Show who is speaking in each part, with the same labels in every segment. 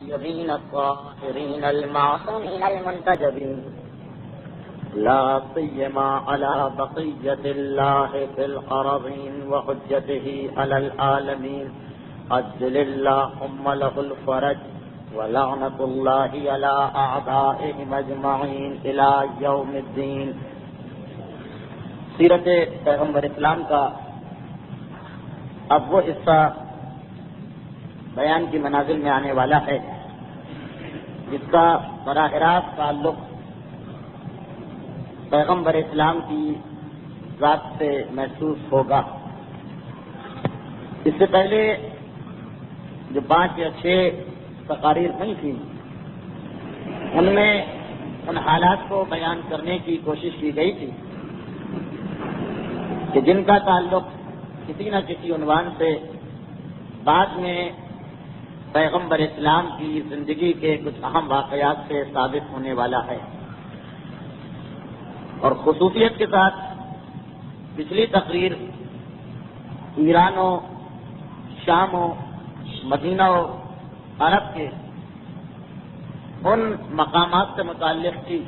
Speaker 1: الطيبين الطاهرين المعصومين المنتجبين لا سيما على بقية الله في الأرضين وحجته على العالمين عجل اللهم له الفرج ولعنة الله على أعدائهم أجمعين إلى يوم الدين۔ سیرت پیغمبر اسلام کا اب وہ حصہ بیان کی منازل میں آنے والا ہے جس کا براہ راست تعلق پیغمبر اسلام کی ذات سے محسوس ہوگا۔ اس سے پہلے جو 5 یا 6 تقاریر ہوئی تھیں ان میں ان حالات کو بیان کرنے کی کوشش کی گئی تھی کہ جن کا تعلق کسی نہ کسی عنوان سے بعد میں پیغمبر اسلام کی زندگی کے کچھ اہم واقعات سے ثابت ہونے والا ہے، اور خصوصیت کے ساتھ پچھلی تقریر ایران و شام و مدینہ و عرب کے ان مقامات سے متعلق تھی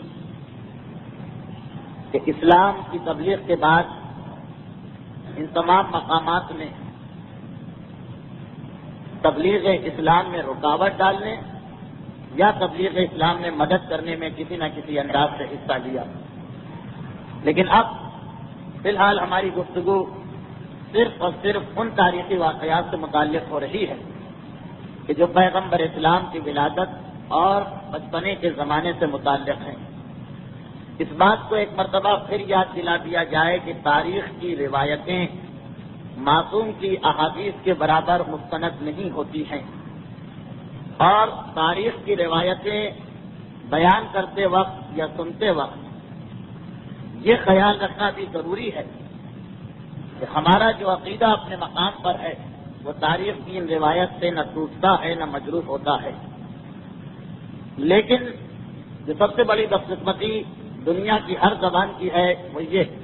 Speaker 1: کہ اسلام کی تبلیغ کے بعد ان تمام مقامات میں تبلیغ اسلام میں رکاوٹ ڈالنے یا تبلیغ اسلام میں مدد کرنے میں کسی نہ کسی انداز سے حصہ لیا۔ لیکن اب فی الحال ہماری گفتگو صرف اور صرف ان تاریخی واقعات سے متعلق ہو رہی ہے کہ جو پیغمبر اسلام کی ولادت اور بچپنے کے زمانے سے متعلق ہیں۔ اس بات کو ایک مرتبہ پھر یاد دلا دیا جائے کہ تاریخ کی روایتیں معصوم کی احادیث کے برابر مستند نہیں ہوتی ہیں، اور تاریخ کی روایتیں بیان کرتے وقت یا سنتے وقت یہ خیال رکھنا بھی ضروری ہے کہ ہمارا جو عقیدہ اپنے مقام پر ہے وہ تاریخ کی ان روایت سے نہ ٹوٹتا ہے نہ مجروح ہوتا ہے۔ لیکن جو سب سے بڑی بدقسمتی دنیا کی ہر زبان کی ہے وہ یہ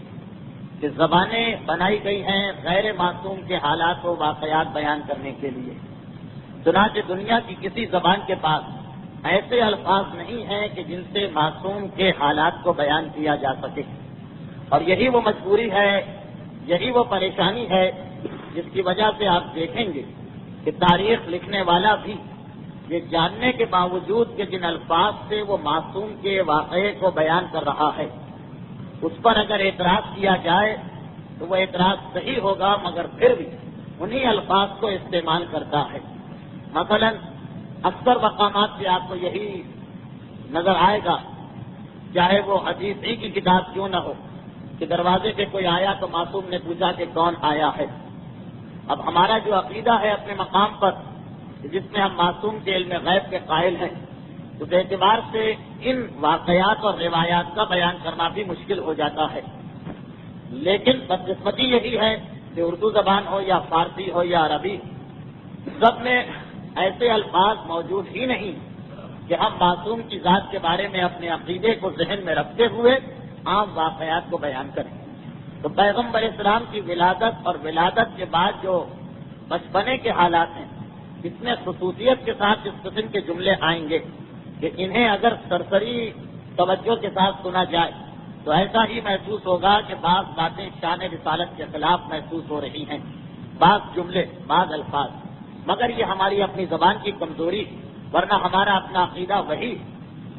Speaker 1: کہ زبانیں بنائی گئی ہیں غیر معصوم کے حالات و واقعات بیان کرنے کے لیے، چنانچہ دنیا کی کسی زبان کے پاس ایسے الفاظ نہیں ہیں کہ جن سے معصوم کے حالات کو بیان کیا جا سکے، اور یہی وہ مجبوری ہے، یہی وہ پریشانی ہے جس کی وجہ سے آپ دیکھیں گے کہ تاریخ لکھنے والا بھی یہ جاننے کے باوجود کہ جن الفاظ سے وہ معصوم کے واقعے کو بیان کر رہا ہے اس پر اگر اعتراض کیا جائے تو وہ اعتراض صحیح ہوگا، مگر پھر بھی انہی الفاظ کو استعمال کرتا ہے۔ مثلا اکثر مقامات پہ آپ کو یہی نظر آئے گا، چاہے وہ حدیث ہی کی کتاب کیوں نہ ہو، کہ دروازے پہ کوئی آیا تو معصوم نے پوچھا کہ کون آیا ہے۔ اب ہمارا جو عقیدہ ہے اپنے مقام پر جس میں ہم معصوم کے علم غیب کے قائل ہیں، اس اعتبار سے ان واقعات اور روایات کا بیان کرنا بھی مشکل ہو جاتا ہے۔ لیکن بدقسمتی یہی ہے کہ اردو زبان ہو یا فارسی ہو یا عربی، سب میں ایسے الفاظ موجود ہی نہیں کہ ہم معصوم کی ذات کے بارے میں اپنے عقیدے کو ذہن میں رکھتے ہوئے عام واقعات کو بیان کریں۔ تو پیغمبر اسلام کی ولادت اور ولادت کے بعد جو بچپنے کے حالات ہیں اس میں خصوصیت کے ساتھ اس قسم کے جملے آئیں گے کہ انہیں اگر سرسری توجہ کے ساتھ سنا جائے تو ایسا ہی محسوس ہوگا کہ بعض باتیں شان رسالت کے خلاف محسوس ہو رہی ہیں، بعض جملے، بعض الفاظ، مگر یہ ہماری اپنی زبان کی کمزوری، ورنہ ہمارا اپنا عقیدہ وہی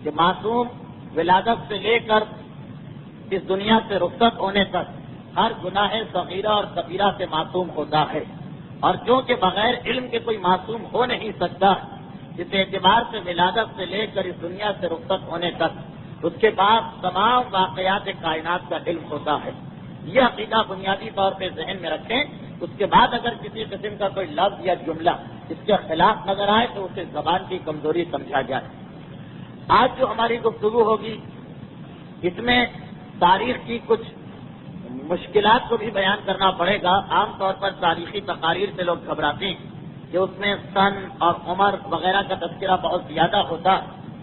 Speaker 1: کہ معصوم ولادت سے لے کر اس دنیا سے رخصت ہونے تک ہر گناہ صغیرہ اور کبیرہ سے معصوم ہوتا ہے، اور جو کہ بغیر علم کے کوئی معصوم ہو نہیں سکتا، اس اعتبار سے ولادت سے لے کر اس دنیا سے رخصت ہونے تک اس کے بعد تمام واقعات کائنات کا علم ہوتا ہے۔ یہ عقیدہ بنیادی طور پہ ذہن میں رکھیں، اس کے بعد اگر کسی قسم کا کوئی لفظ یا جملہ اس کے خلاف نظر آئے تو اسے زبان کی کمزوری سمجھا جائے۔ آج جو ہماری گفتگو ہوگی اس میں تاریخ کی کچھ مشکلات کو بھی بیان کرنا پڑے گا۔ عام طور پر تاریخی تقاریر سے لوگ گھبراتے ہیں کہ اس میں سن اور عمر وغیرہ کا تذکرہ بہت زیادہ ہوتا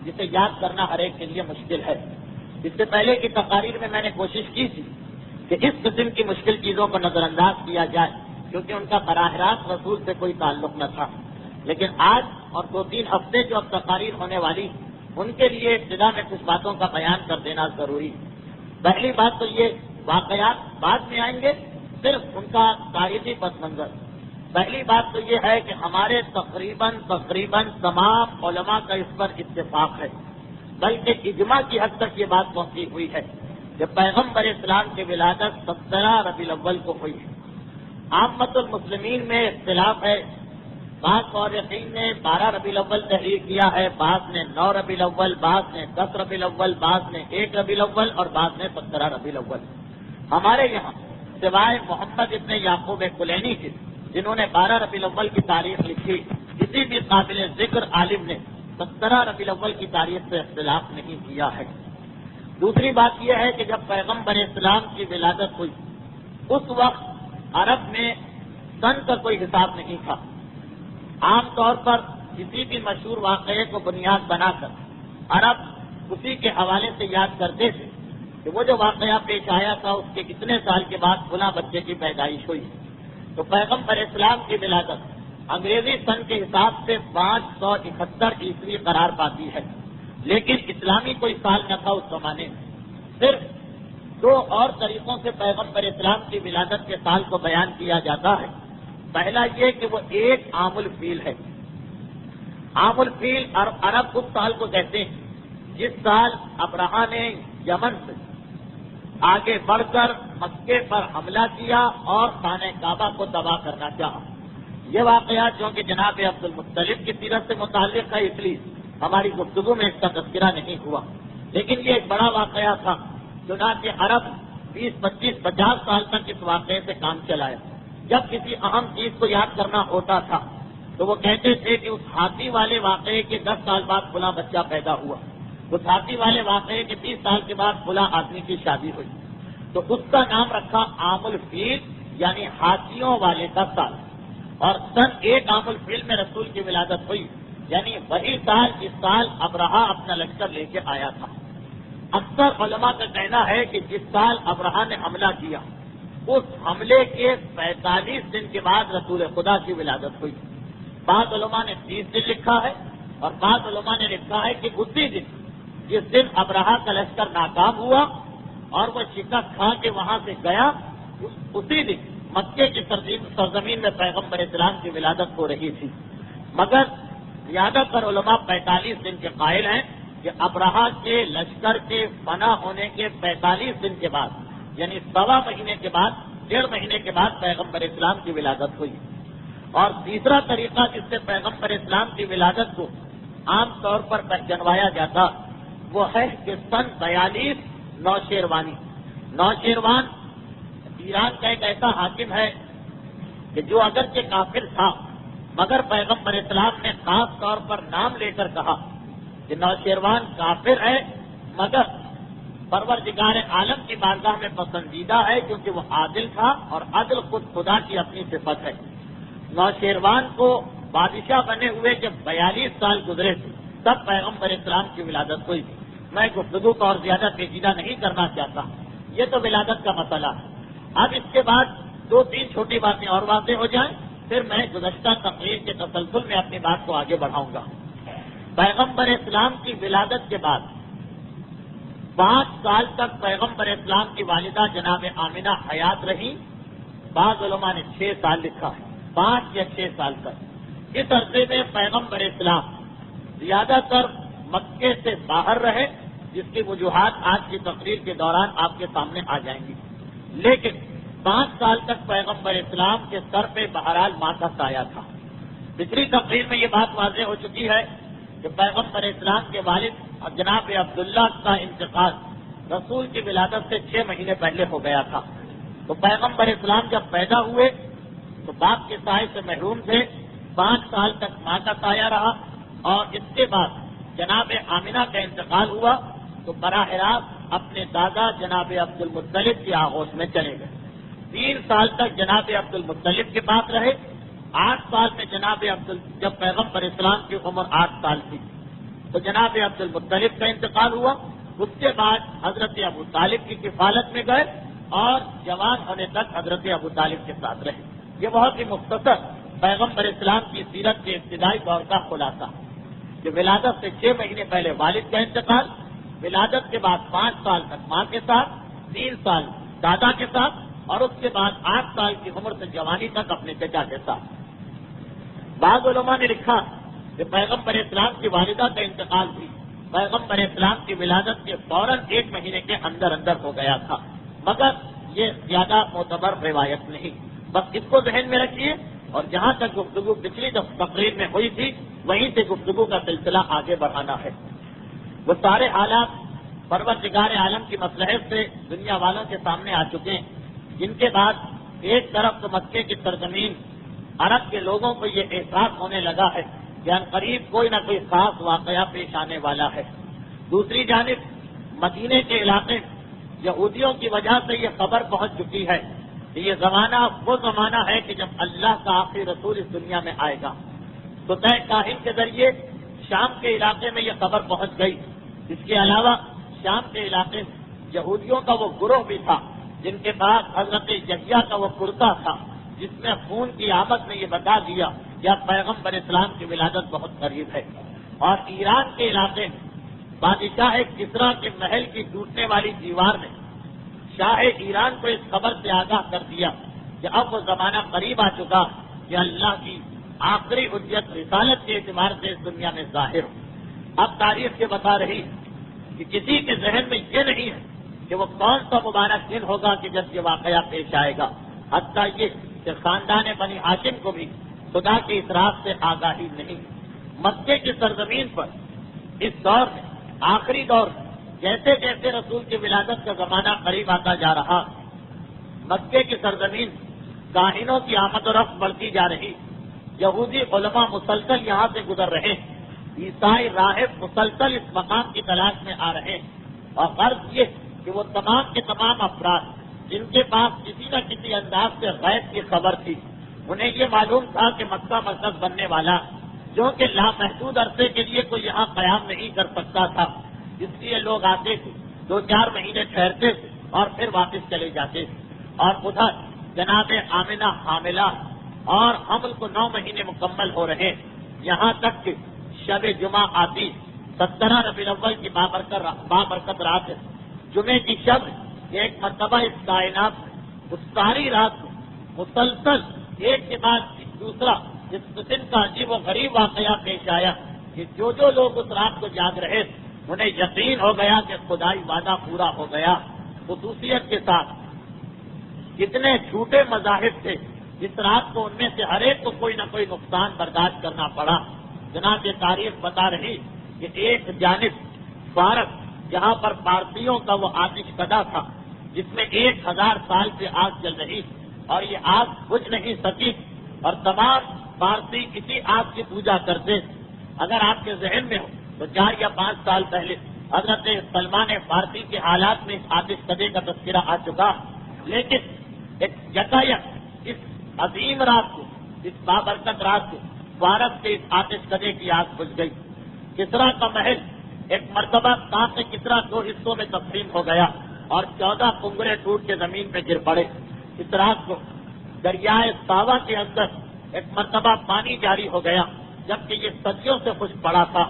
Speaker 1: جسے یاد کرنا ہر ایک کے لیے مشکل ہے۔ اس سے پہلے کی تقاریر میں نے کوشش کی تھی کہ اس قسم کی مشکل چیزوں کو نظر انداز کیا جائے کیونکہ ان کا براہ راست رسول سے کوئی تعلق نہ تھا، لیکن آج اور 2-3 ہفتے جو اب تقاریر ہونے والی ان کے لیے ابتدا میں کچھ باتوں کا بیان کر دینا ضروری ہے۔ پہلی بات تو یہ واقعات بعد میں آئیں گے، صرف ان کا تاریخی پس منظر۔ پہلی بات تو یہ ہے کہ ہمارے تقریباً تمام علماء کا اس پر اتفاق ہے، بلکہ اجماع کی حد تک یہ بات پہنچی ہوئی ہے کہ پیغمبر اسلام کی ولادت 17 ربیع الاول کو ہوئی ہے۔ عامت المسلمین میں اختلاف ہے، بعض مورخین نے 12 ربیع الاول تحریر کیا ہے، بعض نے 9 ربیع الاول، بعض نے 10 ربیع الاول، بعض نے 1 ربیع الاول اور بعض نے 17 ربیع الاول۔ ہمارے یہاں سوائے محمد ابن یعقوب کلینی کے، جنہوں نے 12 ربیع الاول کی تاریخ لکھی، کسی بھی قابل ذکر عالم نے 17 ربیع الاول کی تاریخ سے اختلاف نہیں کیا ہے۔ دوسری بات یہ ہے کہ جب پیغمبر اسلام کی ولادت ہوئی اس وقت عرب میں سن کا کوئی حساب نہیں تھا۔ عام طور پر کسی بھی مشہور واقعے کو بنیاد بنا کر عرب اسی کے حوالے سے یاد کرتے تھے کہ وہ جو واقعہ پیش آیا تھا اس کے کتنے سال کے بعد فلاں بچے کی پیدائش ہوئی۔ تو پیغمبر اسلام کی ولادت انگریزی سن کے حساب سے 571 عیسوی قرار پاتی ہے، لیکن اسلامی کوئی سال نہ تھا اس زمانے میں۔ صرف 2 اور طریقوں سے پیغمبر اسلام کی ولادت کے سال کو بیان کیا جاتا ہے۔ پہلا یہ کہ وہ ایک عام الفیل ہے۔ عام الفیل عرب اس سال کو کہتے ہیں جس سال ابرہا نے یمن سے آگے بڑھ کر مکے پر حملہ کیا اور خانہ کعبہ کو تباہ کرنا چاہا۔ یہ واقعات جو کہ جناب عبد المطلب کی سیرت سے متعلق ہے، اس لیے ہماری گفتگو میں اس کا تذکرہ نہیں ہوا، لیکن یہ ایک بڑا واقعہ تھا۔ چنانچہ عرب 20, 25, 50 سال تک اس واقعے سے کام چلایا۔ جب کسی اہم چیز کو یاد کرنا ہوتا تھا تو وہ کہتے تھے کہ اس ہاتھی والے واقعے کے 10 سال بعد فلاں بچہ پیدا ہوا، اس ہاتھی والے واقعے کے 30 سال کے بعد فلاں آدمی کی شادی ہوئی، تو اس کا نام رکھا عام الفیل، یعنی ہاتھیوں والے کا سال۔ اور سن 1 عام الفیل میں رسول کی ولادت ہوئی، یعنی وہی سال جس سال ابرہا اپنا لشکر لے کے آیا تھا۔ اکثر علماء کا کہنا ہے کہ جس سال ابرہا نے حملہ کیا اس حملے کے 45 دن کے بعد رسول خدا کی ولادت ہوئی۔ بعض علماء نے 30 دن لکھا ہے اور بعض علماء نے لکھا ہے کہ اسی دن جس دن ابرہا کا لشکر ناکام ہوا اور وہ شکست کھا کے وہاں سے گیا، اسی دن مکے کی سرزمین میں پیغمبر اسلام کی ولادت ہو رہی تھی۔ مگر زیادہ تر علماء 45 دن کے قائل ہیں کہ ابرہا کے لشکر کے فنا ہونے کے 45 دن کے بعد، یعنی 1.25 مہینے کے بعد، 1.5 مہینے کے بعد پیغمبر اسلام کی ولادت ہوئی۔ اور تیسرا طریقہ جس سے پیغمبر اسلام کی ولادت کو عام طور پر پہچانوایا جاتا وہ ہے کہ سن 42 نوشیروانی۔ نوشیروان ایران کا ایک ایسا حاکم ہے کہ جو اگرچہ کافر تھا مگر پیغمبر اسلام نے خاص طور پر نام لے کر کہا کہ نوشیروان کافر ہے مگر پروردگار عالم کی بارگاہ میں پسندیدہ ہے، کیونکہ وہ عادل تھا اور عدل خود خدا کی اپنی صفت ہے۔ نوشیروان کو بادشاہ بنے ہوئے جب 42 سال گزرے تھے تب پیغمبر اسلام کی ولادت ہوئی۔ میں گفتگو کو اور زیادہ پیچیدہ نہیں کرنا چاہتا، یہ تو ولادت کا مسئلہ ہے۔ اب اس کے بعد 2-3 چھوٹی باتیں اور واضح ہو جائیں، پھر میں گزشتہ تقریر کے تسلسل میں اپنی بات کو آگے بڑھاؤں گا۔ پیغمبر اسلام کی ولادت کے بعد 5 سال تک پیغمبر اسلام کی والدہ جناب آمنہ حیات رہی۔ بعض علماء نے 6 سال لکھا ہے، 5 یا 6 سال تک۔ اس عرصے میں پیغمبر اسلام زیادہ تر مکے سے باہر رہے، جس کی وجوہات آج کی تقریر کے دوران آپ کے سامنے آ جائیں گی، لیکن 5 سال تک پیغمبر اسلام کے سر پہ بہرحال ماں کا سایہ تھا۔ پچھلی تقریر میں یہ بات واضح ہو چکی ہے کہ پیغمبر اسلام کے والد جناب عبداللہ کا انتقال رسول کی ولادت سے 6 مہینے پہلے ہو گیا تھا۔ تو پیغمبر اسلام جب پیدا ہوئے تو باپ کے سائے سے محروم تھے، 5 سال تک ماں کا سایہ رہا، اور اس کے بعد جناب آمنہ کا انتقال ہوا تو براہ راست اپنے دادا جناب عبد المطلب کی آغوش میں چلے گئے۔ 3 سال تک جناب عبد المطلب کے پاس رہے۔ 8 سال میں جب پیغمبر اسلام کی عمر 8 سال تھی تو جناب عبد المطلب کا انتقال ہوا۔ اس کے بعد حضرت ابو طالب کی کفالت میں گئے اور جوان ہونے تک حضرت ابو طالب کے ساتھ رہے۔ یہ بہت ہی مختصر پیغمبر اسلام کی سیرت کے ابتدائی دور کا خلاصہ کہ ولادت سے 6 مہینے پہلے والد کا انتقال، ولادت کے بعد 5 سال تک ماں کے ساتھ، 3 سال دادا کے ساتھ، اور اس کے بعد 8 سال کی عمر سے جوانی تک اپنے چچا کے ساتھ۔ بعض علماء نے لکھا کہ پیغمبر اسلام کی والدہ کا انتقال بھی پیغمبر اسلام کی ولادت کے فوراً 1 مہینے کے اندر ہو گیا تھا، مگر یہ زیادہ معتبر روایت نہیں۔ بس اس کو ذہن میں رکھیے، اور جہاں تک گفتگو پچھلی تقریر میں ہوئی تھی وہیں سے گفتگو کا سلسلہ آگے بڑھانا ہے۔ وہ سارے حالات پروردگار عالم کی مصلحت سے دنیا والوں کے سامنے آ چکے ہیں، جن کے بعد ایک طرف تو مکے کی سرزمین عرب کے لوگوں کو یہ احساس ہونے لگا ہے کہ عنقریب کوئی نہ کوئی خاص واقعہ پیش آنے والا ہے، دوسری جانب مدینے کے علاقے یہودیوں کی وجہ سے یہ خبر پہنچ چکی ہے کہ یہ زمانہ وہ زمانہ ہے کہ جب اللہ کا آخری رسول اس دنیا میں آئے گا۔ تو طے کاہن کے ذریعے شام کے علاقے میں یہ خبر پہنچ گئی۔ اس کے علاوہ شام کے علاقے میں یہودیوں کا وہ گروہ بھی تھا جن کے پاس حضرت یحییٰ کا وہ کرتا تھا جس میں خون کی آمد نے یہ بتا دیا کہ اب پیغمبر اسلام کی ولادت بہت قریب ہے۔ اور ایران کے علاقے میں بادشاہ کسریٰ کے محل کی ٹوٹنے والی دیوار نے شاہ ایران کو اس خبر سے آگاہ کر دیا کہ اب وہ زمانہ قریب آ چکا کہ اللہ کی آخری حجت رسالت کے اعتبار سے اس دنیا میں ظاہر ہو۔ اب تاریخ یہ بتا رہی کہ کسی کے ذہن میں یہ نہیں ہے کہ وہ کون سا مبارک دن ہوگا کہ جب یہ واقعہ پیش آئے گا، حتیٰ یہ کہ خاندان بنی ہاشم کو بھی خدا کے اس راز سے آگاہی نہیں۔ مکے کی سرزمین پر اس دور میں آخری دور میں جیسے جیسے رسول کی ولادت کا زمانہ قریب آتا جا رہا، مکے کی سرزمین کاہنوں کی آمد و رفت بڑھتی جا رہی، یہودی علماء مسلسل یہاں سے گزر رہے، عیسائی راہب مسلسل اس مقام کی تلاش میں آ رہے، اور غرض یہ کہ وہ تمام کے تمام افراد جن کے پاس کسی نہ کسی انداز سے غیب کی خبر تھی، انہیں یہ معلوم تھا کہ مکہ مرکز بننے والا جو کہ لامحدود عرصے کے لیے کوئی یہاں قیام نہیں کر سکتا تھا، اس لیے لوگ آتے تھے، 2-4 مہینے ٹھہرتے تھے اور پھر واپس چلے جاتے تھے۔ اور ادھر جناب آمنہ حاملہ اور حمل کو 9 مہینے مکمل ہو رہے، یہاں تک کہ شب جمعہ آتی 17 ربیع الاول کی بابرکت رات ہے، جمعے کی شب ایک مرتبہ اس کائنات میں اس ساری رات کو مسلسل ایک کے بعد دوسرا اس قسم کا عجیب و غریب واقعہ پیش آیا کہ جو لوگ اس رات کو جاگ رہے انہیں یقین ہو گیا کہ خدائی وعدہ پورا ہو گیا۔ خصوصیت کے ساتھ جتنے جھوٹے مذاہب تھے اس رات کو ان میں سے ہر ایک کو کوئی نہ کوئی نقصان برداشت کرنا پڑا۔ جناب یہ تاریخ بتا رہی کہ ایک جانب فارس جہاں پر پارسیوں کا وہ آتش کدا تھا جس میں 1000 سال سے آگ جل رہی اور یہ آگ بجھ نہیں سکی اور تمام پارسی اسی آگ کی پوجا کرتے۔ اگر آپ کے ذہن میں ہو تو 4 یا 5 سال پہلے حضرت سلمان فارسی کے حالات میں اس آتش کدے کا تذکرہ آ چکا، لیکن ایک یکایک اس عظیم رات کو، اس بابرکت رات کو فارس کے اس آتش کدے کی آگ بجھ گئی۔ کسریٰ کا محل ایک مرتبہ تاخ کسریٰ 2 حصوں میں تقسیم ہو گیا اور 14 کنگرے ٹوٹ کے زمین پہ گر پڑے۔ اس رات کو دریائے ساوا کے اندر ایک مرتبہ پانی جاری ہو گیا جبکہ یہ صدیوں سے خشک پڑا تھا،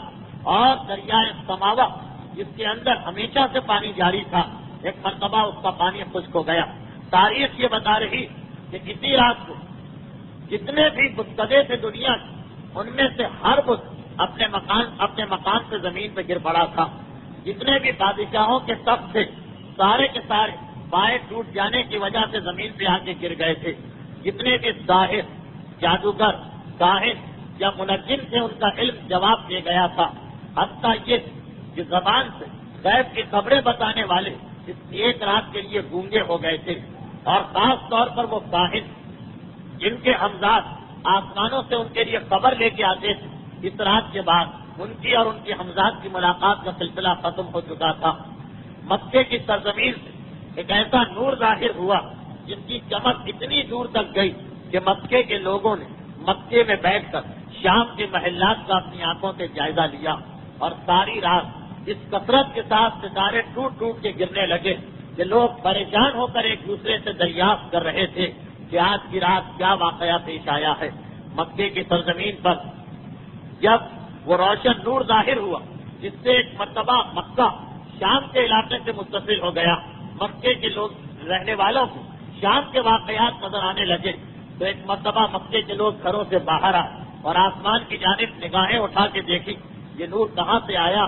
Speaker 1: اور دریائے سماوا جس کے اندر ہمیشہ سے پانی جاری تھا ایک مرتبہ اس کا پانی خشک ہو گیا۔ تاریخ یہ بتا رہی کہ اسی رات کو جتنے بھی بتکدے تھے دنیا ان میں سے ہر بت اپنے مقام سے زمین پہ گر پڑا تھا۔ جتنے بھی بادشاہوں کے تخت تھے سارے کے سارے پائے ٹوٹ جانے کی وجہ سے زمین پہ آ کے گر گئے تھے۔ جتنے بھی ظاہر، جادوگر، کاہن یا منجم تھے ان کا علم جواب دے گیا تھا، حتیٰ یہ کہ زبان سے غیب کی خبریں بتانے والے اس ایک رات کے لیے گونگے ہو گئے تھے، اور خاص طور پر وہ کاہن جن کے ہمزاد آسمانوں سے ان کے لیے خبر لے کے آتے تھے، اس رات کے بعد ان کی اور ان کی ہمزاد کی ملاقات کا سلسلہ ختم ہو چکا تھا۔ مکے کی سرزمین سے ایک ایسا نور ظاہر ہوا جس کی چمک اتنی دور تک گئی کہ مکے کے لوگوں نے مکے میں بیٹھ کر شام کے محلات کا اپنی آنکھوں سے جائزہ لیا، اور ساری رات اس کثرت کے ساتھ ستارے ٹوٹ ٹوٹ کے گرنے لگے کہ لوگ پریشان ہو کر ایک دوسرے سے دریافت کر رہے تھے کہ آج کی رات کیا واقعہ پیش آیا ہے۔ مکے کی سرزمین پر جب وہ روشن نور ظاہر ہوا جس سے ایک مرتبہ مکہ شام کے علاقے سے متصل ہو گیا، مکے کے لوگ رہنے والوں کو شام کے واقعات نظر آنے لگے، تو ایک مرتبہ مکے کے لوگ گھروں سے باہر آئے اور آسمان کی جانب نگاہیں اٹھا کے دیکھی یہ نور کہاں سے آیا۔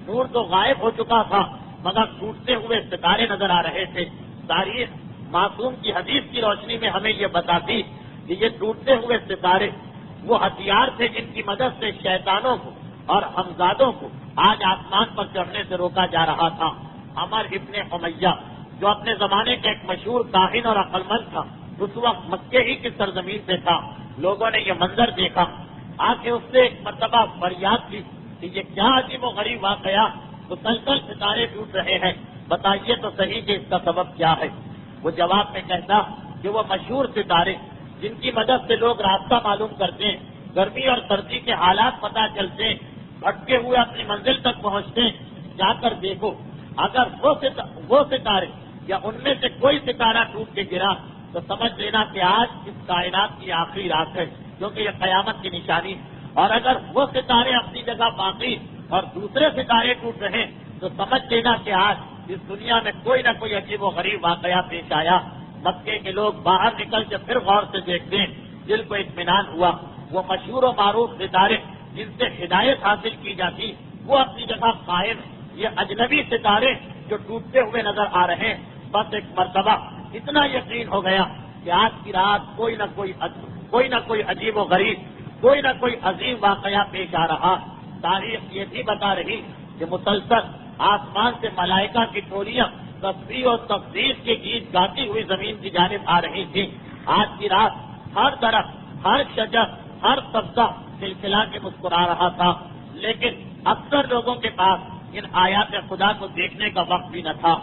Speaker 1: نور تو غائب ہو چکا تھا مگر ٹوٹتے ہوئے ستارے نظر آ رہے تھے۔ تاریخ معصوم کی حدیث کی روشنی میں ہمیں یہ بتاتی کہ یہ ٹوٹتے ہوئے ستارے وہ ہتھیار تھے جن کی مدد سے شیطانوں کو اور ہمزادوں کو آج آسمان پر چڑھنے سے روکا جا رہا تھا۔ عمر ابن امیہ جو اپنے زمانے کا ایک مشہور کاہن اور عقلمند تھا، اس وقت مکے ہی کی سرزمین پہ تھا۔ لوگوں نے یہ منظر دیکھا، آ کے اس سے ایک مرتبہ فریاد کی کہ یہ کیا عجیب و غریب واقعہ، مسلسل ستارے ٹوٹ رہے ہیں، بتائیے تو صحیح کہ اس کا سبب کیا ہے۔ وہ جواب میں کہتا کہ وہ مشہور ستارے جن کی مدد سے لوگ راستہ معلوم کرتے ہیں، گرمی اور سردی کے حالات پتہ چلتے ہیں، بھٹکے ہوئے اپنی منزل تک پہنچتے ہیں، جا کر دیکھو اگر وہ ستارے یا ان میں سے کوئی ستارہ ٹوٹ کے گرا تو سمجھ لینا کہ آج اس کائنات کی آخری رات ہے، کیونکہ یہ قیامت کی نشانی، اور اگر وہ ستارے اپنی جگہ باقی اور دوسرے ستارے ٹوٹ رہے تو سمجھ لینا کہ آج اس دنیا میں کوئی نہ کوئی عجیب و غریب واقعہ پیش آیا۔ مکے کے لوگ باہر نکل کے پھر غور سے دیکھتے ہیں، دل کو اطمینان ہوا، وہ مشہور و معروف ستارے جن سے ہدایت حاصل کی جاتی وہ اپنی جگہ قائم، یہ اجنبی ستارے جو ٹوٹتے ہوئے نظر آ رہے ہیں، بس ایک مرتبہ اتنا یقین ہو گیا کہ آج کی رات کوئی نہ کوئی عجیب و غریب، کوئی نہ کوئی عظیم واقعہ پیش آ رہا۔ تاریخ یہ بھی بتا رہی کہ مسلسل آسمان سے ملائکہ کی ٹولیاں تسبیح اور تقدیس کے گیت گاتی ہوئی زمین کی جانب آ رہی تھی۔ آج کی رات ہر طرف، ہر شجر، ہر سبزہ کھلکھلا کے مسکرا رہا تھا، لیکن اکثر لوگوں کے پاس ان آیات خدا کو دیکھنے کا وقت بھی نہ تھا۔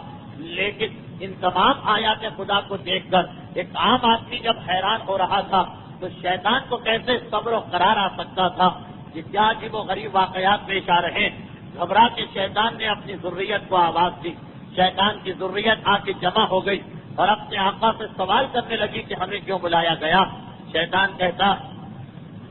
Speaker 1: لیکن ان تمام آیات خدا کو دیکھ کر ایک عام آدمی جب حیران ہو رہا تھا تو شیطان کو کیسے صبر و قرار آ سکتا تھا کہ کیا عجیب و غریب واقعات پیش آ رہے ہیں۔ گھبرا کے شیطان نے اپنی ذریت کو آواز دی، شیطان کی ذریت آ کے جمع ہو گئی اور اپنے آقا سے سوال کرنے لگی کہ ہمیں کیوں بلایا گیا۔ شیطان کہتا،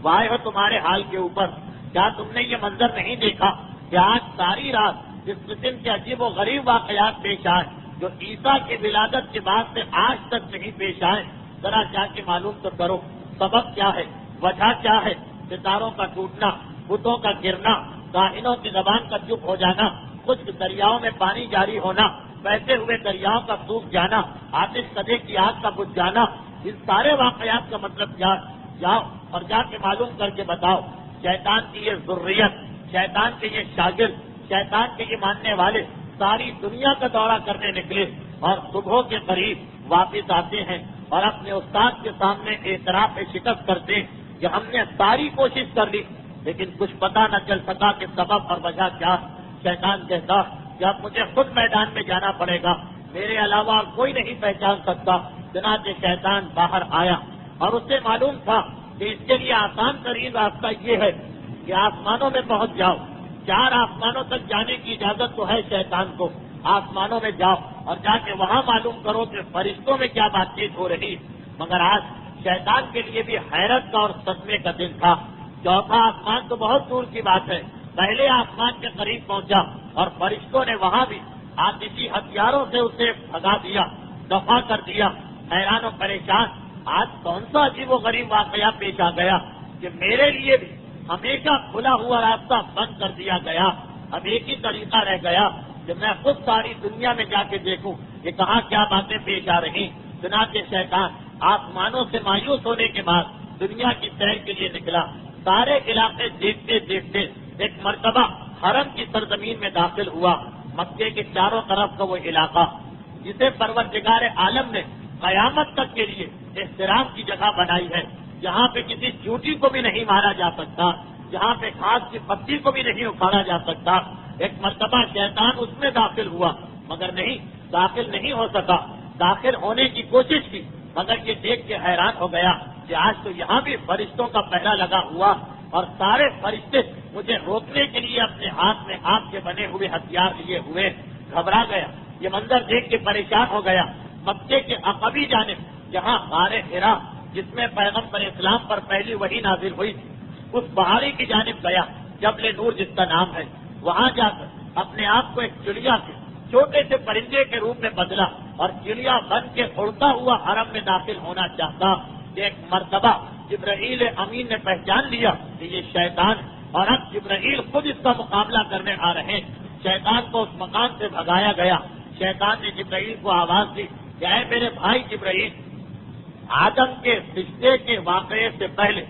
Speaker 1: وائے ہو تمہارے حال کے اوپر، کیا تم نے یہ منظر نہیں دیکھا کہ آج ساری رات اس قسم کے عجیب و غریب واقعات پیش آئے جو عیسیٰ کی ولادت کے بعد سے آج تک نہیں پیش آئے؟ ذرا جا کے معلوم تو کرو سبب کیا ہے، وجہ کیا ہے۔ ستاروں کا ٹوٹنا، بتوں کا گرنا، کاہنوں کی زبان کا چپ ہو جانا، خشک دریاؤں میں پانی جاری ہونا، بہتے ہوئے دریاؤں کا سوکھ جانا، آتش کدے کی آگ کا بجھ جانا، ان سارے واقعات کا مطلب کیا؟ جاؤ اور جا کے معلوم کر کے بتاؤ۔ شیطان کی یہ ذریت، شیطان کے یہ شاگرد، شیطان کے یہ ماننے والے ساری دنیا کا دورہ کرنے نکلے اور صبح کے قریب واپس آتے ہیں اور اپنے استاد کے سامنے اعتراف شکست کرتے ہیں کہ ہم نے ساری کوشش کر لی لیکن کچھ پتہ نہ چل سکا کہ سبب اور وجہ کیا۔ شیطان کہتا کہ اب مجھے خود میدان میں جانا پڑے گا، میرے علاوہ اور کوئی نہیں پہچان سکتا۔ چنانچہ شیطان باہر آیا اور اسے معلوم تھا کہ اس کے لیے آسان ترین راستہ یہ ہے کہ آسمانوں میں پہنچ جاؤ۔ 4 آسمانوں تک جانے کی اجازت تو ہے شیطان کو، آسمانوں میں جاؤ اور جا کے وہاں معلوم کرو کہ فرشتوں میں کیا بات چیت ہو رہی۔ مگر آج شیطان کے لیے بھی حیرت کا اور صدمے کا دن تھا۔ 4تھا آسمان تو بہت دور کی بات ہے، پہلے آسمان کے قریب پہنچا اور فرشتوں نے وہاں بھی آتشی ہتھیاروں سے اسے بھگا دیا، دفع کر دیا۔ حیران و پریشان، آج کون سا عجیب و غریب واقعہ پیش آ گیا کہ میرے لیے بھی ہمیشہ کھلا ہوا راستہ بند کر دیا گیا۔ اب ایک ہی طریقہ رہ گیا کہ میں خود ساری دنیا میں جا کے دیکھوں کہ کہاں کیا باتیں پیش آ رہی۔ چنانچہ شیطان آسمانوں سے مایوس ہونے کے بعد دنیا کی سیر کے لیے نکلا۔ سارے علاقے دیکھتے دیکھتے ایک مرتبہ حرم کی سرزمین میں داخل ہوا، مکے کے چاروں طرف کا وہ علاقہ جسے پروردگار عالم نے قیامت تک کے لیے احترام کی جگہ بنائی ہے، جہاں پہ کسی چوٹی کو بھی نہیں مارا جا سکتا، جہاں پہ گھاس کی پتی کو بھی نہیں اکھاڑا جا سکتا۔ ایک مرتبہ شیطان اس میں داخل ہوا مگر داخل نہیں ہو سکا۔ داخل ہونے کی کوشش کی مگر یہ دیکھ کے حیران ہو گیا کہ آج تو یہاں بھی فرشتوں کا پہرا لگا ہوا اور سارے فرشتے مجھے روکنے کے لیے اپنے ہاتھ میں آگ کے بنے ہوئے ہتھیار لیے ہوئے۔ گھبرا گیا، یہ منظر دیکھ کے پریشان ہو گیا۔ مکے کے عقبی جانب جہاں غار حرا جس میں پیغمبر اسلام پر پہلی وحی نازل ہوئی تھی، اس پہاڑی کی جانب گیا جبل نور جس کا نام ہے. وہاں جا کر اپنے آپ کو ایک چڑیا کے چھوٹے سے پرندے کے روپ میں بدلا اور چڑیا بن کے اڑتا ہوا حرم میں داخل ہونا چاہتا کہ ایک مرتبہ جبرائیل امین نے پہچان لیا کہ یہ شیطان ہے اور اب جبرائیل خود اس کا مقابلہ کرنے آ رہے ہیں. شیطان کو اس مکان سے بھگایا گیا. شیطان نے جبرائیل کو آواز دی کہ اے میرے بھائی جبرائیل، آدم کے سجدے کے واقعے سے پہلے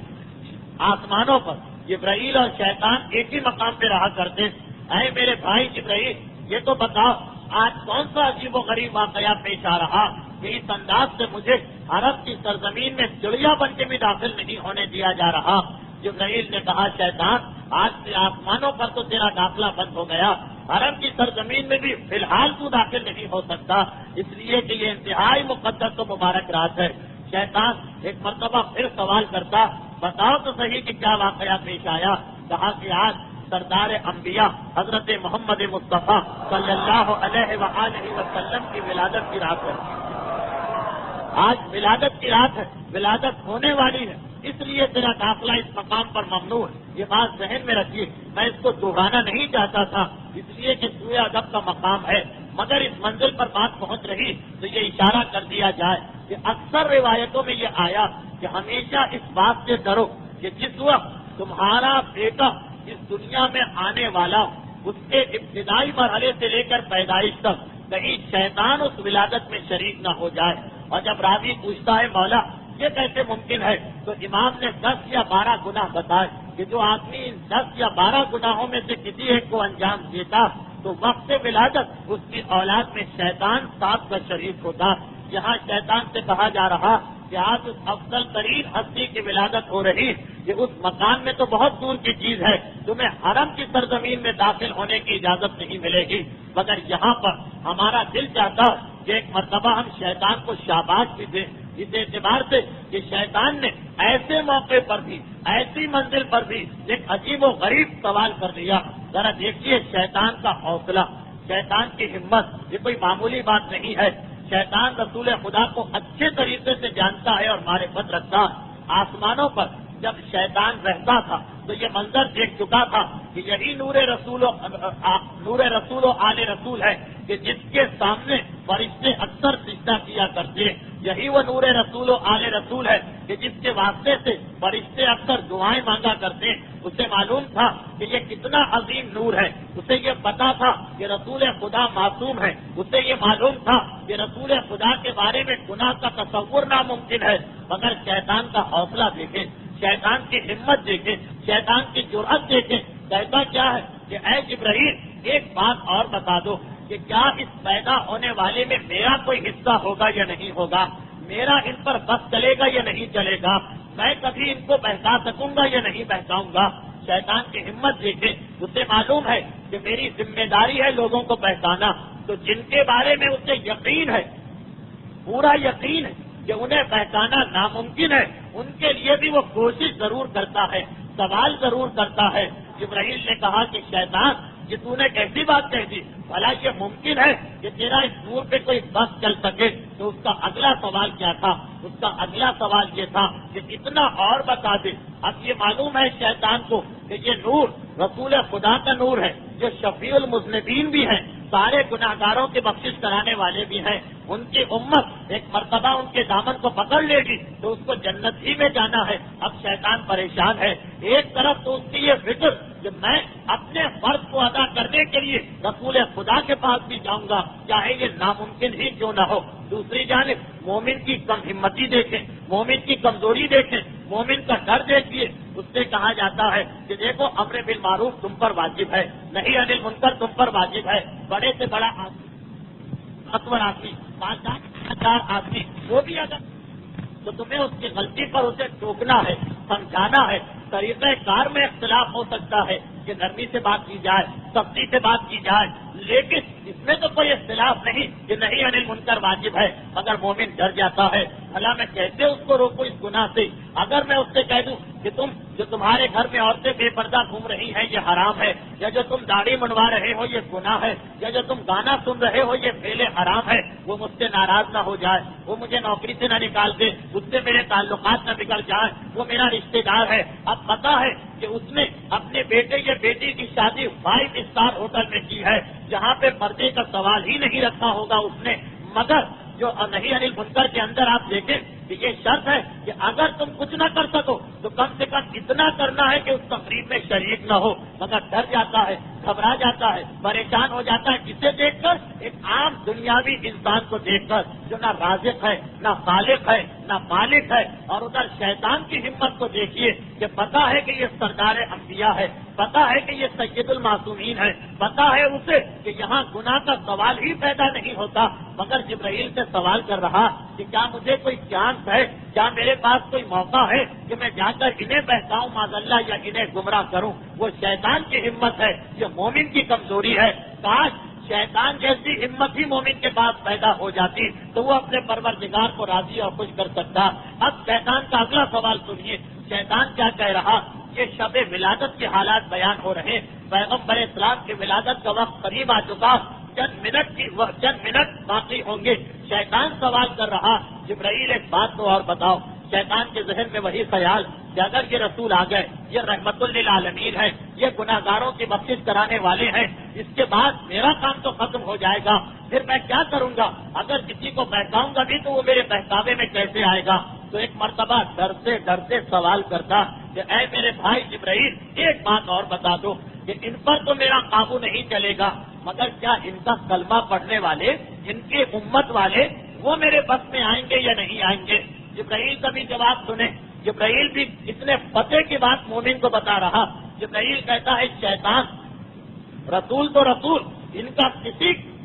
Speaker 1: آسمانوں پر جبرائیل اور شیطان ایک ہی مقام پہ رہا کرتے. اے میرے بھائی جبرائیل، یہ تو بتاؤ آج کون سا عجیب و غریب واقعہ پیش آ رہا کہ اس انداز سے مجھے عرب کی سرزمین میں چڑیا بن کے بھی داخل نہیں ہونے دیا جا رہا. جبرائیل نے کہا شیطان، آج سے آسمانوں پر تو تیرا داخلہ بند ہو گیا، عرب کی سرزمین میں بھی فی الحال تو داخل نہیں ہو سکتا، اس لیے کہ یہ انتہائی مقدس و مبارک رات ہے. شیطان ایک مرتبہ پھر سوال کرتا، بتاؤ تو صحیح کہ کیا واقعہ پیش آیا. کہا کہ آج سردار انبیاء حضرت محمد مصطفیٰ صلی اللہ علیہ وآلہ وسلم کی ولادت کی رات ہے. آج ولادت کی رات ہے، ولادت ہونے والی ہے، اس لیے تیرا داخلہ اس مقام پر ممنوع ہے. یہ بات ذہن میں رکھیے، میں اس کو دہرانا نہیں چاہتا تھا اس لیے کہ سوئے ادب کا مقام ہے، مگر اس منزل پر بات پہنچ رہی تو یہ اشارہ کر دیا جائے کہ اکثر روایتوں میں یہ آیا کہ ہمیشہ اس بات سے ڈرو کہ جس وقت تمہارا بیٹا اس دنیا میں آنے والا اس کے ابتدائی مرحلے سے لے کر پیدائش تک کہیں شیطان اس ولادت میں شریک نہ ہو جائے. اور جب راوی پوچھتا ہے مولا یہ کیسے ممکن ہے، تو امام نے 10 یا 12 گناہ بتائے کہ جو آدمی ان 10 یا 12 گناہوں میں سے کسی ایک کو انجام دیتا تو وقت ولادت اس کی اولاد میں شیطان ساتھ کا شریک ہوتا. یہاں شیطان سے کہا جا رہا کہ آج اس افضل ترین ہستی کی ولادت ہو رہی کہ اس مکان میں تو بہت دور کی چیز ہے، تمہیں حرم کی سرزمین میں داخل ہونے کی اجازت نہیں ملے گی. مگر یہاں پر ہمارا دل چاہتا کہ ایک مرتبہ ہم شیطان کو شاباش بھی دیں، اس اعتبار سے کہ شیطان نے ایسے موقع پر بھی، ایسی منزل پر بھی ایک عجیب و غریب سوال کر دیا. ذرا دیکھیے شیطان کا حوصلہ، شیطان کی ہمت، یہ کوئی معمولی بات نہیں ہے. شیطان رسول خدا کو اچھے طریقے سے جانتا ہے اور معرفت رکھتا ہے. آسمانوں پر جب شیطان رہتا تھا تو یہ منظر دیکھ چکا تھا کہ یہی نور رسول و آل رسول ہے کہ جس کے سامنے فرشتے اکثر سجدہ کیا کرتے ہیں. یہی وہ نور رسول و آل رسول ہے کہ جس کے واسطے سے فرشتے اکثر دعائیں مانگا کرتے ہیں. اسے معلوم تھا کہ یہ کتنا عظیم نور ہے، اسے یہ پتا تھا کہ رسول خدا معصوم ہے، اسے یہ معلوم تھا کہ رسول خدا کے بارے میں گناہ کا تصور ناممکن ہے. مگر شیطان کا حوصلہ دیکھیں، شیطان کی ہمت دیکھیں، شیطان کی جرأت دیکھیں. کہتا کیا ہے کہ اے جبرائیل ایک بات اور بتا دو کہ کیا اس پیدا ہونے والے میں میرا کوئی حصہ ہوگا یا نہیں ہوگا، میرا ان پر بس چلے گا یا نہیں چلے گا، میں کبھی ان کو بہکا سکوں گا یا نہیں بہکاؤں گا. شیطان کی ہمت دیکھیں، اسے معلوم ہے کہ میری ذمہ داری ہے لوگوں کو بہکانا، تو جن کے بارے میں اسے یقین ہے، پورا یقین ہے کہ انہیں بہکانا ناممکن ہے، ان کے لیے بھی وہ کوشش ضرور کرتا ہے، سوال ضرور کرتا ہے. جبرائیل نے کہا کہ شیطان یہ تو نے کیسی بات کہہ دی، بھلا یہ ممکن ہے کہ تیرا اس نور پہ کوئی بس چل سکے؟ تو اس کا اگلا سوال کیا تھا؟ اس کا اگلا سوال یہ تھا کہ اتنا اور بتا دے. اب یہ معلوم ہے شیطان کو کہ یہ نور رسول خدا کا نور ہے، جو شفیع المذنبین بھی ہیں، سارے گناہگاروں کی بخشش کرانے والے بھی ہیں. ان کی امت ایک مرتبہ ان کے دامن کو پکڑ لے گی تو اس کو جنت ہی میں جانا ہے. اب شیطان پریشان ہے، ایک طرف تو اس کی یہ فکر کہ میں اپنے فرض کو ادا کرنے کے لیے رسول خدا کے پاس بھی جاؤں گا چاہے یہ ناممکن ہی کیوں نہ ہو. دوسری جانب مومن کی کم ہمتی دیکھیں، مومن کی کمزوری دیکھیں، مومن کا ڈر دیکھیے. اس سے کہا جاتا ہے کہ دیکھو امر بالمعروف تم پر واجب ہے، نہی عن المنکر تم پر واجب ہے. بڑے سے بڑا آدمی، اکبر آدمی، 5,000 آدمی، وہ بھی اگر تو تمہیں اس کی غلطی پر اسے ٹوکنا ہے، سمجھانا ہے. طریقہ کار میں اختلاف ہو سکتا ہے کہ نرمی سے بات کی جائے، سختی سے بات کی جائے، لیکن اس میں تو کوئی اختلاف نہیں کہ نہیں انل منکر واجب ہے. مگر مومن ڈر جاتا ہے، بھلا میں کیسے اس کو روکوں اس گناہ سے؟ اگر میں اس سے کہہ دوں کہ تم جو تمہارے گھر میں عورتیں بے پردہ گھوم رہی ہیں یہ حرام ہے، یا جو تم داڑھی منڈوا رہے ہو یہ گناہ ہے، یا جو تم گانا سن رہے ہو یہ پہلے حرام ہے، وہ مجھ سے ناراض نہ ہو جائے، وہ مجھے نوکری سے نہ نکال دے، اس سے میرے تعلقات نہ بگڑ جائیں، وہ میرا رشتے دار ہے۔ اب پتا ہے کہ اس نے اپنے بیٹے یا بیٹی کی شادی 5 اسٹار ہوٹل میں کی ہے، جہاں پہ پردے کا سوال ہی نہیں رکھا ہوگا اس نے، مگر جو نہیں انل منکر کے اندر آپ دیکھیں کہ یہ شرط ہے کہ اگر تم کچھ نہ کر سکو تو کم سے کم اتنا کرنا ہے کہ اس تقریب میں شریک نہ ہو، مگر ڈر جاتا ہے، گھبرا جاتا ہے، پریشان ہو جاتا ہے، کسے دیکھ کر؟ ایک عام دنیاوی انسان کو دیکھ کر جو نہ رازق ہے، نہ خالق ہے، نہ مالک ہے۔ اور ادھر شیطان کی ہمت کو دیکھیے کہ پتا ہے کہ یہ سردار انبیاء ہے، پتا ہے کہ یہ سید المعصومین ہے، پتا ہے اسے کہ یہاں گناہ کا سوال ہی پیدا نہیں ہوتا، مگر جبرائیل سے سوال کر رہا کہ کیا مجھے کوئی چانس ہے، کیا میرے پاس کوئی موقع ہے کہ میں جا کر انہیں بہکاؤں معاذاللہ یا انہیں گمراہ کروں؟ وہ شیطان کی ہمت ہے، یہ مومن کی کمزوری ہے۔ کاش شیطان جیسی ہمت ہی مومن کے پاس پیدا ہو جاتی تو وہ اپنے پروردگار کو راضی اور خوش کر سکتا۔ اب شیطان کا اگلا سوال سنیے، شیطان کیا کہہ رہا؟ یہ شب ولادت کے حالات بیان ہو رہے، پیغمبر اسلام کی ولادت کا وقت قریب آ چکا، چند منٹ باقی ہوں گے۔ شیطان سوال کر رہا، جبرائیل ایک بات تو اور بتاؤ۔ شیطان کے ذہن میں وہی خیال کہ اگر یہ رسول آ گئے، یہ رحمت للعالمین ہے، یہ گناہگاروں کی بخشش کرانے والے ہیں، اس کے بعد میرا کام تو ختم ہو جائے گا، پھر میں کیا کروں گا؟ اگر کسی کو بہکاؤں گا بھی تو وہ میرے بہکاوے میں کیسے آئے گا؟ تو ایک مرتبہ ڈرتے ڈرتے سوال کرتا کہ اے میرے بھائی جبرائیل، ایک بات اور بتا دو کہ ان پر تو میرا قابو نہیں چلے گا، مگر کیا ان کا کلمہ پڑھنے والے، ان کی امت والے، وہ میرے بس میں آئیں گے یا نہیں آئیں گے؟ جبرائیل کا بھی جواب سنیں، جبرائیل بھی اتنے پتے کی بات مومن کو بتا رہا۔ جبرائیل کہتا ہے شیطان، رسول تو رسول، ان کا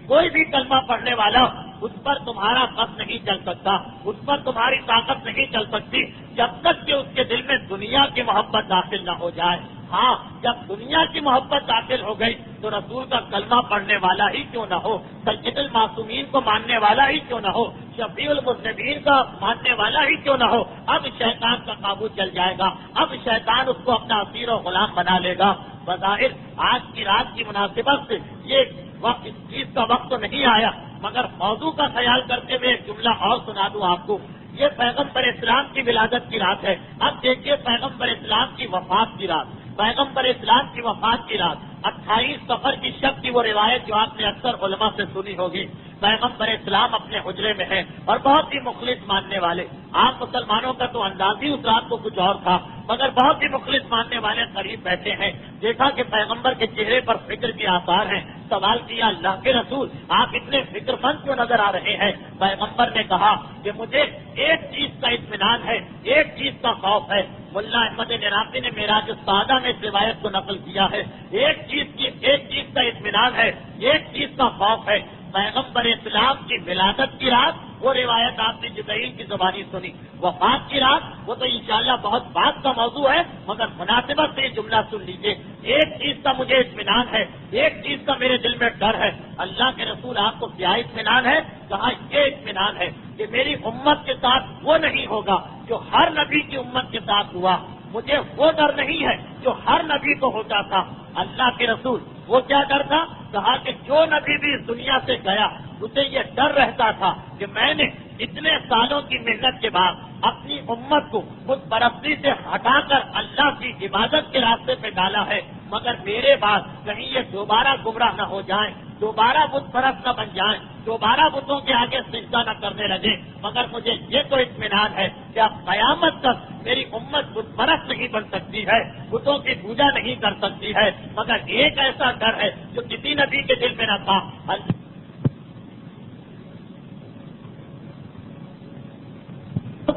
Speaker 1: کوئی بھی کلمہ پڑھنے والا اس پر تمہارا بس نہیں چل سکتا، اس پر تمہاری طاقت نہیں چل سکتی جب تک کہ اس کے دل میں دنیا کی محبت داخل نہ ہو جائے۔ ہاں، جب دنیا کی محبت داخل ہو گئی تو رسول کا کلمہ پڑھنے والا ہی کیوں نہ ہو، سید المعصومین کو ماننے والا ہی کیوں نہ ہو، شفیع المذنبین کا ماننے والا ہی کیوں نہ ہو، اب شیطان کا قابو چل جائے گا، اب شیطان اس کو اپنا اسیر و غلام بنا لے گا۔ بظاہر آج کی رات کی مناسبت سے یہ وقت، اس چیز کا وقت تو نہیں آیا، مگر موضوع کا خیال کرتے ہوئے ایک جملہ اور سنا دوں آپ کو۔ یہ پیغمبر اسلام کی ولادت کی رات ہے، اب دیکھیے پیغمبر اسلام کی وفات کی رات، پیغمبر اسلام کی وفات کی رات 28 صفر کی شب کی وہ روایت جو آپ نے اکثر علماء سے سنی ہوگی۔ پیغمبر اسلام اپنے حجرے میں ہیں اور بہت ہی مخلص ماننے والے، آپ مسلمانوں کا تو انداز ہی اس رات کو کچھ اور تھا، مگر بہت ہی مخلص ماننے والے قریب بیٹھے ہیں، دیکھا کہ پیغمبر کے چہرے پر فکر کے آثار ہیں، سوال کیا اللہ کے رسول آپ اتنے فکر مند کیوں نظر آ رہے ہیں؟ پیغمبر نے کہا کہ مجھے ایک چیز کا اطمینان ہے، ایک چیز کا خوف ہے۔ ملا احمد نراقی نے معراج السعادہ میں اس روایت کو نقل کیا ہے، ایک چیز کا اطمینان ہے، ایک چیز کا خوف ہے۔ پیغمبر اسلام کی ولادت کی رات وہ روایت آپ نے جبرائیل کی زبانی سنی، وفات کی رات وہ تو انشاءاللہ بہت بات کا موضوع ہے، مگر مناسبت سے یہ جملہ سن لیجئے، ایک چیز کا مجھے اطمینان ہے، ایک چیز کا میرے دل میں ڈر ہے۔ اللہ کے رسول آپ کو کیا اطمینان ہے؟ کہا یہ اطمینان ہے کہ میری امت کے ساتھ وہ نہیں ہوگا جو ہر نبی کی امت کے ساتھ ہوا، مجھے وہ ڈر نہیں ہے جو ہر نبی کو ہوتا تھا۔ اللہ کے رسول وہ کیا ڈر تھا؟ کہا کہ جو نبی بھی اس دنیا سے گیا اسے یہ ڈر رہتا تھا کہ میں نے اتنے سالوں کی محنت کے بعد اپنی امت کو بت پرستی سے ہٹا کر اللہ کی عبادت کے راستے پہ ڈالا ہے، مگر میرے بعد کہیں یہ دوبارہ گمراہ نہ ہو جائیں، دوبارہ بت پرست نہ بن جائیں، دوبارہ بتوں کے آگے سجدہ نہ کرنے لگے، مگر مجھے یہ تو اطمینان ہے کہ اب قیامت تک میری امت بت پرست نہیں بن سکتی ہے، بتوں کی پوجا نہیں کر سکتی ہے، مگر ایک ایسا ڈر ہے جو کسی نبی کے دل میں نہ تھا۔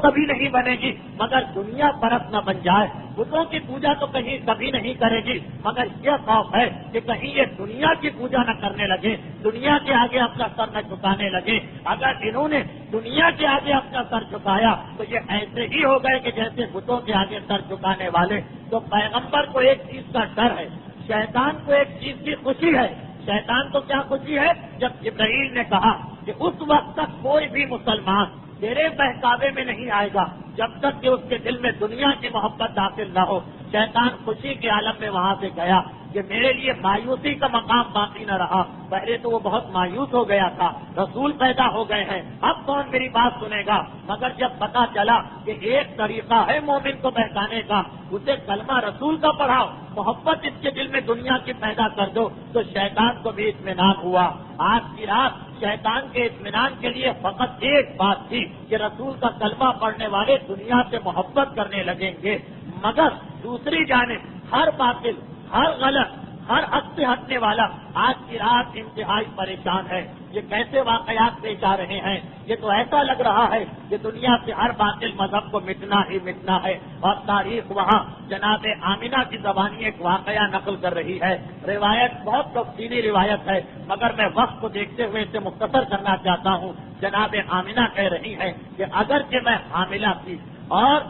Speaker 1: کبھی نہیں بنے گی مگر دنیا پرست نہ بن جائے، بتوں کی پوجا تو کہیں کبھی نہیں کرے گی، مگر یہ خوف ہے کہ کہیں یہ دنیا کی پوجا نہ کرنے لگے، دنیا کے آگے اپنا سر نہ جھکانے لگے۔ اگر انہوں نے دنیا کے آگے اپنا سر جھکایا تو یہ ایسے ہی ہو گئے کہ جیسے بتوں کے آگے سر جھکانے والے۔ تو پیغمبر کو ایک چیز کا ڈر ہے، شیطان کو ایک چیز کی خوشی ہے۔ شیطان کو کیا خوشی ہے؟ جب جبرائیل نے کہا کہ اس وقت تک کوئی بھی مسلمان تیرے بہکاوے میں نہیں آئے گا جب تک کہ اس کے دل میں دنیا کی محبت داخل نہ ہو۔ شیطان خوشی کے عالم میں وہاں سے گیا کہ میرے لیے مایوسی کا مقام باقی نہ رہا۔ پہلے تو وہ بہت مایوس ہو گیا تھا، رسول پیدا ہو گئے ہیں، اب کون میری بات سنے گا؟ مگر جب پتا چلا کہ ایک طریقہ ہے مومن کو بہکانے کا، اسے کلمہ رسول کا پڑھاؤ، محبت اس کے دل میں دنیا کی پیدا کر دو، تو شیطان کو بھی اطمینان ہوا۔ آج کی رات شیطان کے اطمینان کے لیے فقط ایک بات تھی کہ رسول کا کلمہ پڑھنے والے دنیا سے محبت کرنے لگیں گے۔ مگر دوسری جانب ہر باطل، ہر غلط، ہر حد سے ہٹنے والا آج کی رات انتہائی پریشان ہے۔ یہ کیسے واقعات پیش آ رہے ہیں؟ یہ تو ایسا لگ رہا ہے کہ دنیا سے ہر باطل مذہب کو مٹنا ہی مٹنا ہے، اور تاریخ وہاں جناب آمینہ کی زبانی ایک واقعہ نقل کر رہی ہے۔ روایت بہت تفصیلی روایت ہے، مگر میں وقت کو دیکھتے ہوئے اسے مختصر کرنا چاہتا ہوں۔ جناب آمینہ کہہ رہی ہے کہ اگرچہ میں حاملہ تھی اور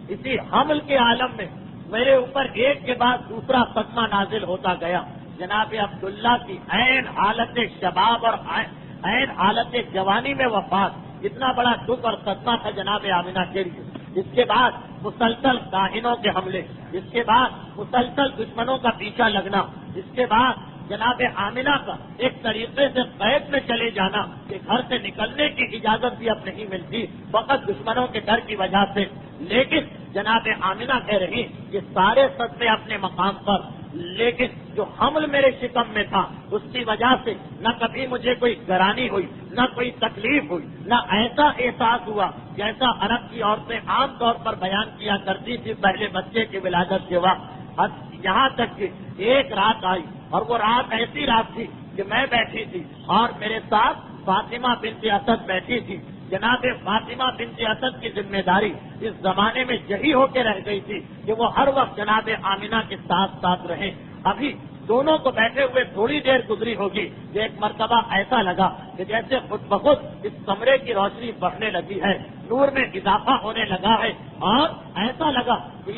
Speaker 1: اسی حمل کے عالم میں میرے اوپر ایک کے بعد دوسرا صدمہ نازل ہوتا گیا۔ جناب عبداللہ کی عین حالت شباب اور عین حالت جوانی میں وفات، اتنا بڑا دکھ اور صدمہ تھا جناب آمینہ کے لیے۔ اس کے بعد مسلسل کاہنوں کے حملے، اس کے بعد مسلسل دشمنوں کا پیچھا لگنا، اس کے بعد جناب آمینہ کا ایک طریقے سے قید میں چلے جانا کہ گھر سے نکلنے کی اجازت بھی اب نہیں ملتی، فقط دشمنوں کے ڈر کی وجہ سے۔ لیکن جناب آمینہ کہہ رہی کہ سارے صدمے اپنے مقام پر، لیکن جو حمل میرے شکم میں تھا اس کی وجہ سے نہ کبھی مجھے کوئی گرانی ہوئی، نہ کوئی تکلیف ہوئی، نہ ایسا احساس ہوا جیسا عرب کی عورتیں عام طور پر بیان کیا کرتی تھی پہلے بچے کی ولادت کے وقت۔ یہاں تک کہ ایک رات آئی اور وہ رات ایسی رات تھی کہ میں بیٹھی تھی اور میرے ساتھ فاطمہ بنت اسد بیٹھی تھی۔ جناب فاطمہ بنت اسد کی ذمہ داری اس زمانے میں یہی ہو کے رہ گئی تھی کہ وہ ہر وقت جناب آمینہ کے ساتھ ساتھ رہیں۔ ابھی دونوں کو بیٹھے ہوئے تھوڑی دیر گزری ہوگی کہ ایک مرتبہ ایسا لگا کہ جیسے خود بخود اس کمرے کی روشنی بڑھنے لگی ہے، نور میں اضافہ ہونے لگا ہے، اور ایسا لگا کہ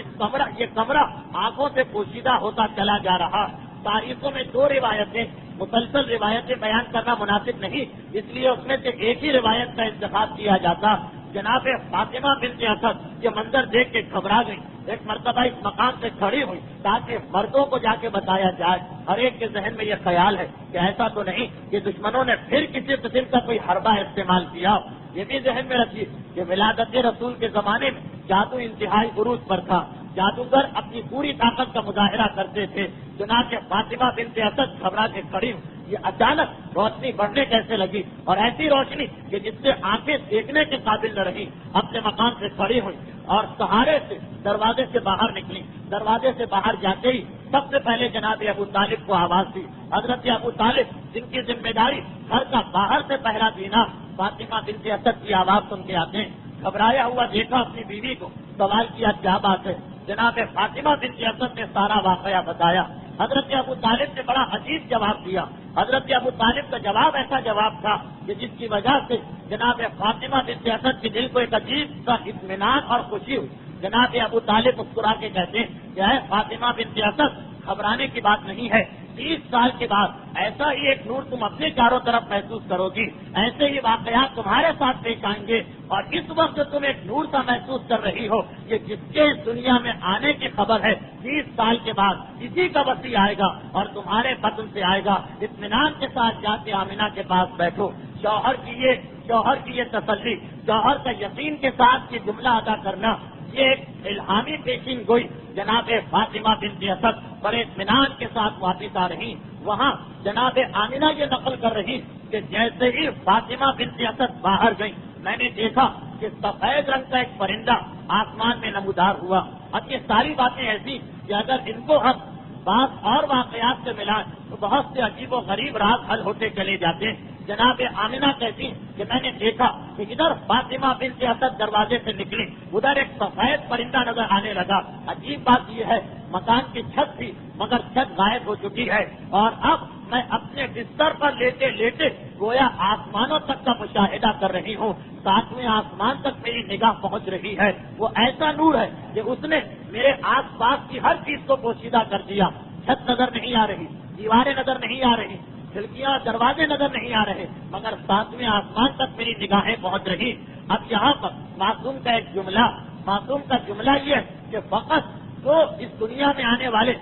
Speaker 1: یہ کمرہ آنکھوں سے پوشیدہ ہوتا چلا جا رہا۔ تاریخوں میں دو روایتیں، مسلسل روایتیں بیان کرنا مناسب نہیں، اس لیے اس میں سے ایک ہی روایت کا انتخاب کیا جاتا۔ جناب فاطمہ بنت اسد یہ منظر دیکھ کے گھبرا گئی، ایک مرتبہ اس مقام سے کھڑی ہوئی تاکہ مردوں کو جا کے بتایا جائے۔ ہر ایک کے ذہن میں یہ خیال ہے کہ ایسا تو نہیں کہ دشمنوں نے پھر کسی قسم کا کوئی حربہ استعمال کیا۔ یہ بھی ذہن میں رکھیے کہ ولادت رسول کے زمانے میں جادو انتہائی عروج پر تھا، جادوگر اپنی پوری طاقت کا مظاہرہ کرتے تھے۔ چنانچہ فاطمہ بنت اسد گھبرا کے کھڑی یہ اچانک روشنی بڑھنے کیسے لگی، اور ایسی روشنی کہ جس سے آنکھیں دیکھنے کے قابل نہ رہی، اپنے مقام سے کھڑی ہوئی اور سہارے سے دروازے سے باہر نکلی۔ دروازے سے باہر جاتے ہی سب سے پہلے جناب ابو طالب کو آواز دی۔ حضرت ابو طالب جن کی ذمہ داری گھر کا باہر سے پہرا دینا، فاطمہ بنت اسد کی آواز سن کے آتے ہیں۔ گھبرایا ہوا دیکھا اپنی بیوی کو، سوال کیا کیا بات ہے؟ جناب فاطمہ بنت اسد نے سارا واقعہ بتایا۔ حضرت ابو طالب نے بڑا عجیب جواب دیا۔ حضرت ابو طالب کا جواب ایسا جواب تھا کہ جس کی وجہ سے جناب فاطمہ بنت اسد کے دل کو ایک عجیب سا اطمینان اور خوشی ہوئی۔ جناب ابو طالب مسکرا کے کہتے ہیں کہ اے فاطمہ بنت اسد، گھبرانے کی بات نہیں ہے، 30 سال کے بعد ایسا ہی ایک نور تم اپنے چاروں طرف محسوس کرو گی، ایسے ہی واقعات تمہارے ساتھ پیش آئیں گے، اور اس وقت تم ایک نور سا محسوس کر رہی ہو کہ جس کے اس دنیا میں آنے کی خبر ہے 30 سال کے بعد اسی کا وسیع آئے گا اور تمہارے بطن سے آئے گا۔ اطمینان کے ساتھ جا کے آمینہ کے پاس بیٹھو۔ شوہر کی یہ تسلی، شوہر کا یقین کے ساتھ یہ جملہ ادا کرنا، یہ ایک الہامی پیشین گوئی جناب فاطمہ بنت اسد بڑے اطمینان کے ساتھ واپس آ رہی۔ وہاں جناب آمینہ یہ نقل کر رہی کہ جیسے ہی فاطمہ بنت اسد باہر گئی، میں نے دیکھا کہ سفید رنگ کا ایک پرندہ آسمان میں نمودار ہوا۔ اب یہ ساری باتیں ایسی کہ اگر ان کو ہم بات اور واقعات سے ملائیں تو بہت سے عجیب و غریب راز حل ہوتے چلے جاتے ہیں۔ جناب آمینہ کہتی کہ میں نے دیکھا کہ ادھر فاطمہ بنت اسد دروازے سے نکلی، ادھر ایک سفید پرندہ نظر آنے لگا۔ عجیب بات یہ ہے، مکان کی چھت تھی مگر چھت غائب ہو چکی ہے، اور اب میں اپنے بستر پر لیٹے لیٹے گویا آسمانوں تک کا مشاہدہ کر رہی ہوں، 7ویں آسمان تک میری نگاہ پہنچ رہی ہے۔ وہ ایسا نور ہے کہ اس نے میرے آس پاس کی ہر چیز کو پوشیدہ کر دیا۔ چھت نظر نہیں آ رہی، دیواریں نظر نہیں آ رہی، کھڑکیاں دروازے نظر نہیں آ رہے، مگر 7ویں آسمان تک میری نگاہیں پہنچ رہی۔ اب یہاں پر معصوم کا ایک جملہ، معصوم کا جملہ یہ ہے کہ فقط تو اس دنیا میں آنے والے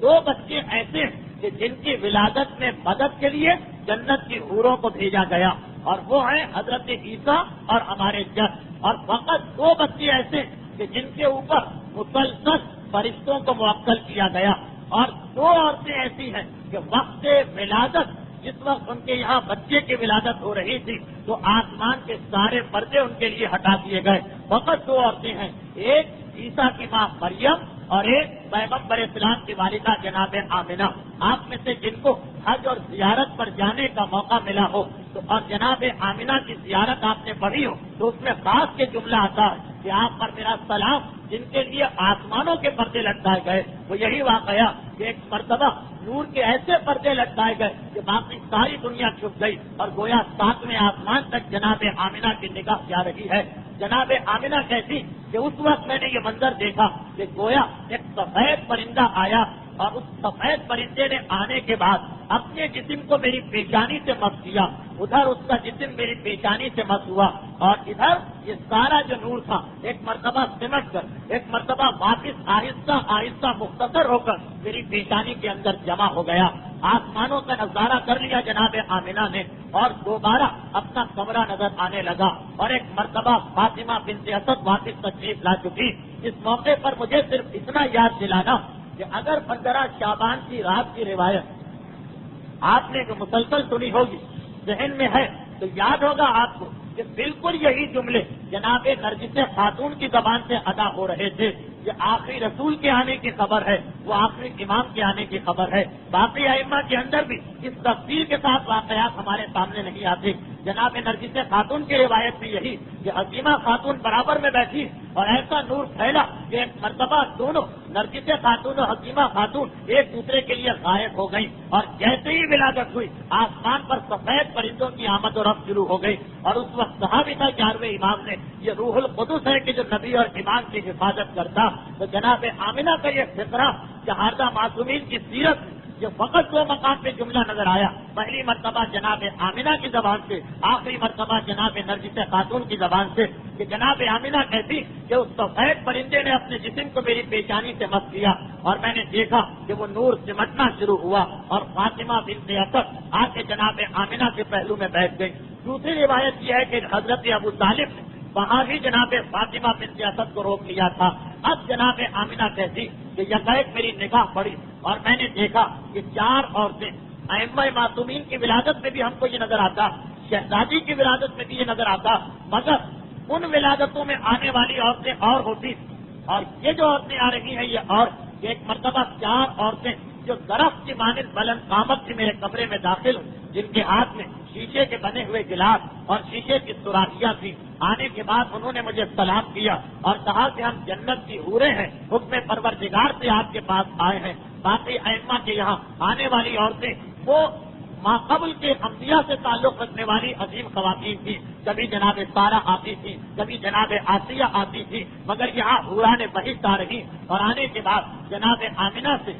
Speaker 1: 2 بچے ایسے ہیں کہ جن کی ولادت میں مدد کے لیے جنت کی حوروں کو بھیجا گیا، اور وہ ہیں حضرت عیسیٰ اور ہمارے جد. اور فقط 2 بچے ایسے ہیں کہ جن کے اوپر مسلسل فرشتوں کو موکل کیا گیا، اور 2 عورتیں ایسی ہیں کہ وقت ولادت جس وقت ان کے یہاں بچے کی ولادت ہو رہی تھی تو آسمان کے سارے پردے ان کے لیے ہٹا دیے گئے. فقط 2 عورتیں ہیں، ایک عیسیٰ کی ماں مریم اور ایک پیغمبر اسلام کی والدہ جناب آمنہ. آپ میں سے جن کو حج اور زیارت پر جانے کا موقع ملا ہو تو اور جناب آمنہ کی زیارت آپ نے پڑھی ہو تو اس میں خاص کے جملہ آتا ہے کہ آپ پر میرا سلام، جن کے لیے آسمانوں کے پردے لٹکائے گئے. وہ یہی واقعہ کہ ایک مرتبہ نور کے ایسے پردے لٹکائے گئے کہ باقی ساری دنیا چھپ گئی اور گویا 7ویں آسمان تک جناب آمنہ کی نگاہ جا رہی ہے. جناب آمنہ کہتی کہ اس وقت میں نے یہ منظر دیکھا کہ گویا ایک سفید پرندہ آیا، اور اس سفید پرندے نے آنے کے بعد اپنے جسم کو میری پیشانی سے مس کیا، ادھر اس کا جسم میری پیشانی سے مس ہوا، اور ادھر یہ سارا جو نور تھا ایک مرتبہ سمٹ کر ایک مرتبہ واپس آہستہ آہستہ مختصر ہو کر میری پیشانی کے اندر جمع ہو گیا. آسمانوں کا نظارہ کر لیا جناب آمنہ نے، اور دوبارہ اپنا کمرہ نظر آنے لگا، اور ایک مرتبہ فاطمہ بنت اسد واپس تشریف لا چکی. اس موقع پر مجھے صرف اتنا یاد دلانا کہ اگر 15 شعبان کی رات کی روایت آپ نے جو مسلسل سنی ہوگی ذہن میں ہے تو یاد ہوگا آپ کو کہ بالکل یہی جملے جناب نرگس خاتون کی زبان سے ادا ہو رہے تھے. یہ آخری رسول کے آنے کی خبر ہے، وہ آخری امام کے آنے کی خبر ہے. باقی ائمہ کے اندر بھی اس تفصیل کے ساتھ واقعات ہمارے سامنے نہیں آتے. جناب نرگس خاتون کی روایت بھی یہی کہ حکیمہ خاتون برابر میں بیٹھی اور ایسا نور پھیلا کہ ایک مرتبہ دونوں نرگس خاتون اور حکیمہ خاتون ایک دوسرے کے لیے غائب ہو گئی، اور جیسے ہی ولادت ہوئی آسمان پر سفید پرندوں کی آمد و رفت شروع ہو گئی. اور اس وقت کہا بھی تھا 11ویں امام نے یہ روح القدس ہے کہ جو نبی اور امام کی حفاظت کرتا. تو جناب آمنہ کا یہ فقرہ شہادہ معصومین کی سیرت جو فقط 2 مقام پہ جملہ نظر آیا، پہلی مرتبہ جناب آمنہ کی زبان سے، آخری مرتبہ جناب نرگس خاتون کی زبان سے، کہ جناب آمنہ کہتی کہ اس سفید پرندے نے اپنے جسم کو میری پیشانی سے مس کیا، اور میں نے دیکھا کہ وہ نور سمٹنا شروع ہوا، اور فاطمہ بنت اسد آ کے جناب آمنہ کے پہلو میں بیٹھ گئی. دوسری روایت یہ ہے کہ حضرت ابو طالب نے وہاں بھی جناب فاطمہ بنت اسد کو روک لیا تھا. اب جناب آمنہ کہتی کہ یکایک میری نگاہ پڑی اور میں نے دیکھا کہ 4 عورتیں، ائمہ معصومین کی ولادت میں بھی ہم کو یہ نظر آتا، شہزادی کی ولادت میں بھی یہ نظر آتا، مگر ان ولادتوں میں آنے والی عورتیں اور ہوتی، اور یہ جو عورتیں آ رہی ہیں یہ اور ایک مرتبہ 4 عورتیں جو درخت کی مانند بلند قامت سے میرے کمرے میں داخل ہوئی، جن کے ہاتھ میں شیشے کے بنے ہوئے گلاس اور شیشے کی سوراخیاں تھی. آنے کے بعد انہوں نے مجھے سلام کیا اور کہا کہ ہم جنت کی حوریں ہیں، حکم پروردگار سے آپ کے پاس آئے ہیں. باقی ائمہ کے یہاں آنے والی عورتیں وہ ماقبل کے انبیاء سے تعلق رکھنے والی عظیم خواتین تھی. کبھی جناب سارہ آتی تھی، کبھی جناب آسیہ آتی تھی، مگر یہاں حوران بہشت آ رہی، اور آنے کے بعد جناب آمنہ سے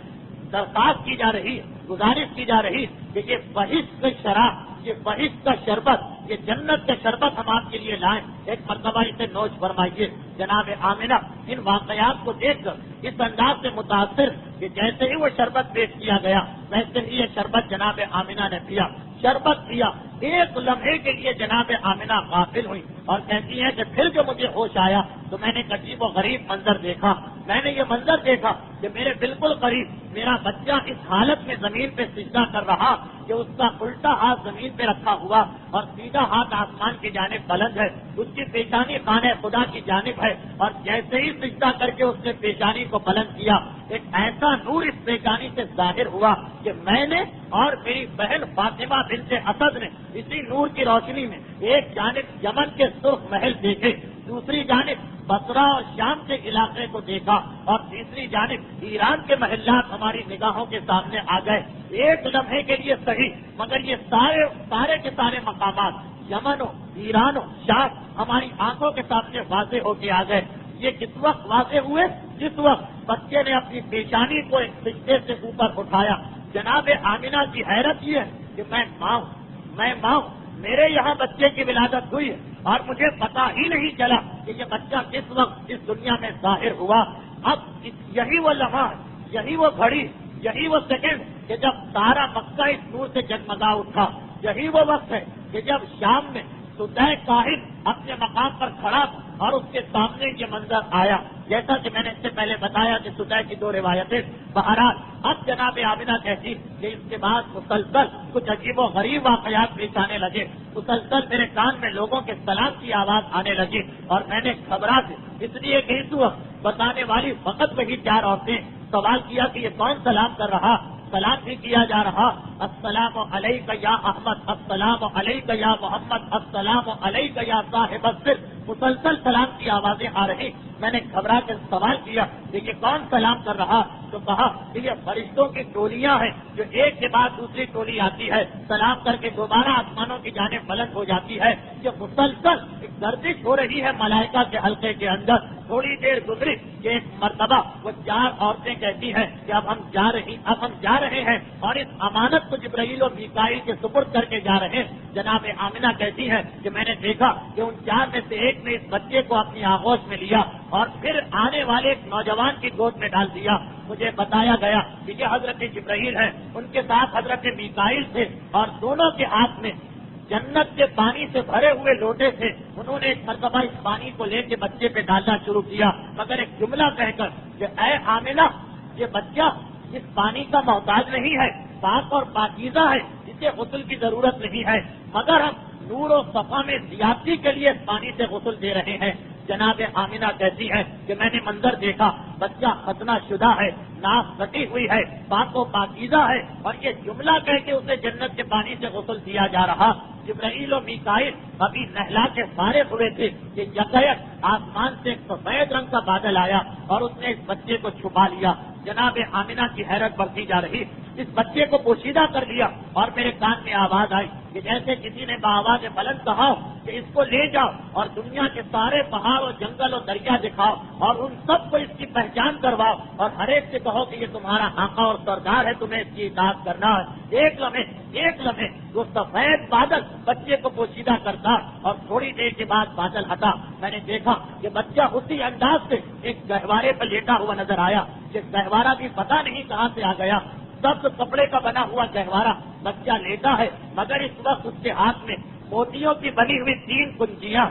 Speaker 1: درخواست کی جا رہی، گزارش کی جا رہی کہ یہ بہشت کی شراب، یہ بہشت کا شربت، یہ جنت کا شربت ہم آپ کے لیے لائیں، ایک مرتبہ اسے نوش فرمائیے. جناب آمنہ ان واقعات کو دیکھ کر اس انداز سے متاثر کہ جیسے ہی وہ شربت پیش کیا گیا ویسے ہی یہ شربت جناب آمنہ نے پیا. شربت پیا، ایک لمحے کے لیے جناب آمنہ غافل ہوئی اور کہتی ہے کہ پھر جو مجھے ہوش آیا تو میں نے ایک عجیب و غریب منظر دیکھا. میں نے یہ منظر دیکھا کہ میرے بالکل قریب میرا بچہ اس حالت میں زمین پہ سجدہ کر رہا کہ اس کا الٹا ہاتھ زمین پہ رکھا ہوا اور سیدھا ہاتھ آسمان کی جانب بلند ہے. اس کی پیشانی خانہ خدا کی جانب ہے، اور جیسے ہی سجدہ کر کے اس نے پیشانی کو بلند کیا ایک ایسا نور اس پیشانی سے ظاہر ہوا کہ میں نے اور میری بہن فاطمہ بنت اسد نے اسی نور کی روشنی میں ایک جانب یمن کے سرخ محل دیکھے، دوسری جانب بصرہ اور شام کے علاقے کو دیکھا، اور تیسری جانب ایران کے محلات ہماری نگاہوں کے سامنے آ گئے. ایک لمحے کے لیے صحیح، مگر یہ سارے کے سارے مقامات یمن ہو، ایران ہو، شام ہماری آنکھوں کے سامنے واضح ہو کے آ گئے. یہ کس وقت واضح ہوئے؟ جس وقت بچے نے اپنی پیشانی کو ایک سجدے سے اوپر اٹھایا. جناب آمنہ کی حیرت یہ ہے کہ میں ماں ہوں، میرے یہاں بچے کی ولادت ہوئی ہے، اور مجھے پتا ہی نہیں چلا کہ یہ بچہ کس وقت اس دنیا میں ظاہر ہوا۔ اب یہی وہ لمحہ، یہی وہ گھڑی، یہی وہ سیکنڈ کہ جب سارا مکہ اس نور سے جگمگا اٹھا، یہی وہ وقت ہے کہ جب شام میں سدے کاہن اپنے مقام پر کھڑا اور اس کے سامنے یہ منظر آیا، جیسا کہ میں نے اس سے پہلے بتایا کہ سدے کی 2 روایتیں۔ بہرحال اب جناب آمنہ کہتی کہ اس کے بعد مسلسل کچھ عجیب و غریب واقعات پیش آنے لگے، مسلسل میرے کان میں لوگوں کے سلام کی آواز آنے لگی، اور میں نے گھبرا سے اس لیے کہ اس وقت بتانے والی فقط وہی 4 عورتیں، سوال کیا کہ یہ کون سلام کر رہا؟ سلام بھی کیا جا رہا، السلام علیکہ یا احمد، السلام علیکہ یا محمد، السلام علیکہ یا صاحب السر، مسلسل سلام کی آوازیں آ رہی۔ میں نے گھبرا کر سوال کیا کہ یہ کون سلام کر رہا؟ تو کہا کہ یہ فرشتوں کی ٹولیاں ہیں جو ایک کے بعد دوسری ٹولی آتی ہے، سلام کر کے دوبارہ آسمانوں کی جانب بلند ہو جاتی ہے۔ یہ مسلسل ایک گردش ہو رہی ہے ملائکہ کے حلقے کے اندر۔ تھوڑی دیر گزری کہ ایک مرتبہ وہ 4 عورتیں کہتی ہیں کہ اب ہم جا رہے ہیں اور اس امانت کو جبرائیل اور میکائیل کے سپرد کر کے جا رہے ہیں۔ جناب آمنہ کہتی ہیں کہ میں نے دیکھا کہ ان 4 میں سے ایک نے اس بچے کو اپنی آغوش میں لیا اور پھر آنے والے ایک نوجوان کی گود میں ڈال دیا۔ مجھے بتایا گیا کہ یہ حضرت جبرائیل ہے، ان کے ساتھ حضرت میکائیل تھے، اور دونوں کے ہاتھ میں جنت کے پانی سے بھرے ہوئے لوٹے تھے۔ انہوں نے ایک مرتبہ اس پانی کو لے کے بچے پہ ڈالنا شروع کیا، مگر ایک جملہ کہہ کر کہ اے آمنہ، یہ بچہ اس پانی کا محتاج نہیں ہے، پاک اور پاکیزہ ہے، اسے غسل کی ضرورت نہیں ہے، مگر ہم نور و صفا میں زیادتی کے لیے اس پانی سے غسل دے رہے ہیں۔ جناب آمنہ کہتی ہے کہ میں نے منظر دیکھا، بچہ ختنہ شدہ ہے، ناف کٹی ہوئی ہے، پاک و پاکیزہ ہے، اور یہ جملہ کہہ کے اسے جنت کے پانی سے غسل دیا جا رہا۔ جبرائیل و میکائیل ابھی نہلا کے فارغ ہوئے تھے کہ یکایک آسمان سے ایک سفید رنگ کا بادل آیا اور اس نے اس بچے کو چھپا لیا۔ جناب آمنہ کی حیرت بڑھتی جا رہی، اس بچے کو پوشیدہ کر لیا، اور میرے کان میں آواز آئی کہ جیسے کسی نے بآواز بلند کہا کہ اس کو لے جاؤ اور دنیا کے سارے پہاڑ اور جنگل اور دریا دکھاؤ اور ان سب کو اس کی پہچان کرواؤ، اور ہر ایک سے کہو کہ یہ تمہارا آقا اور سردار ہے، تمہیں اس کی اطاعت کرنا ہے۔ ایک لمحے وہ سفید بادل بچے کو پوشیدہ کرتا، اور تھوڑی دیر کے بعد بادل ہٹا۔ میں نے دیکھا کہ بچہ اسی انداز سے ایک گہوارے پر لیٹا ہوا نظر آیا، کہ گہوارہ بھی پتہ نہیں کہاں سے آ گیا، سب کپڑے کا بنا ہوا گہوارہ، بچہ لیٹا ہے، مگر اس وقت اس کے ہاتھ میں موتیوں کی بنی ہوئی 3 کنجیاں،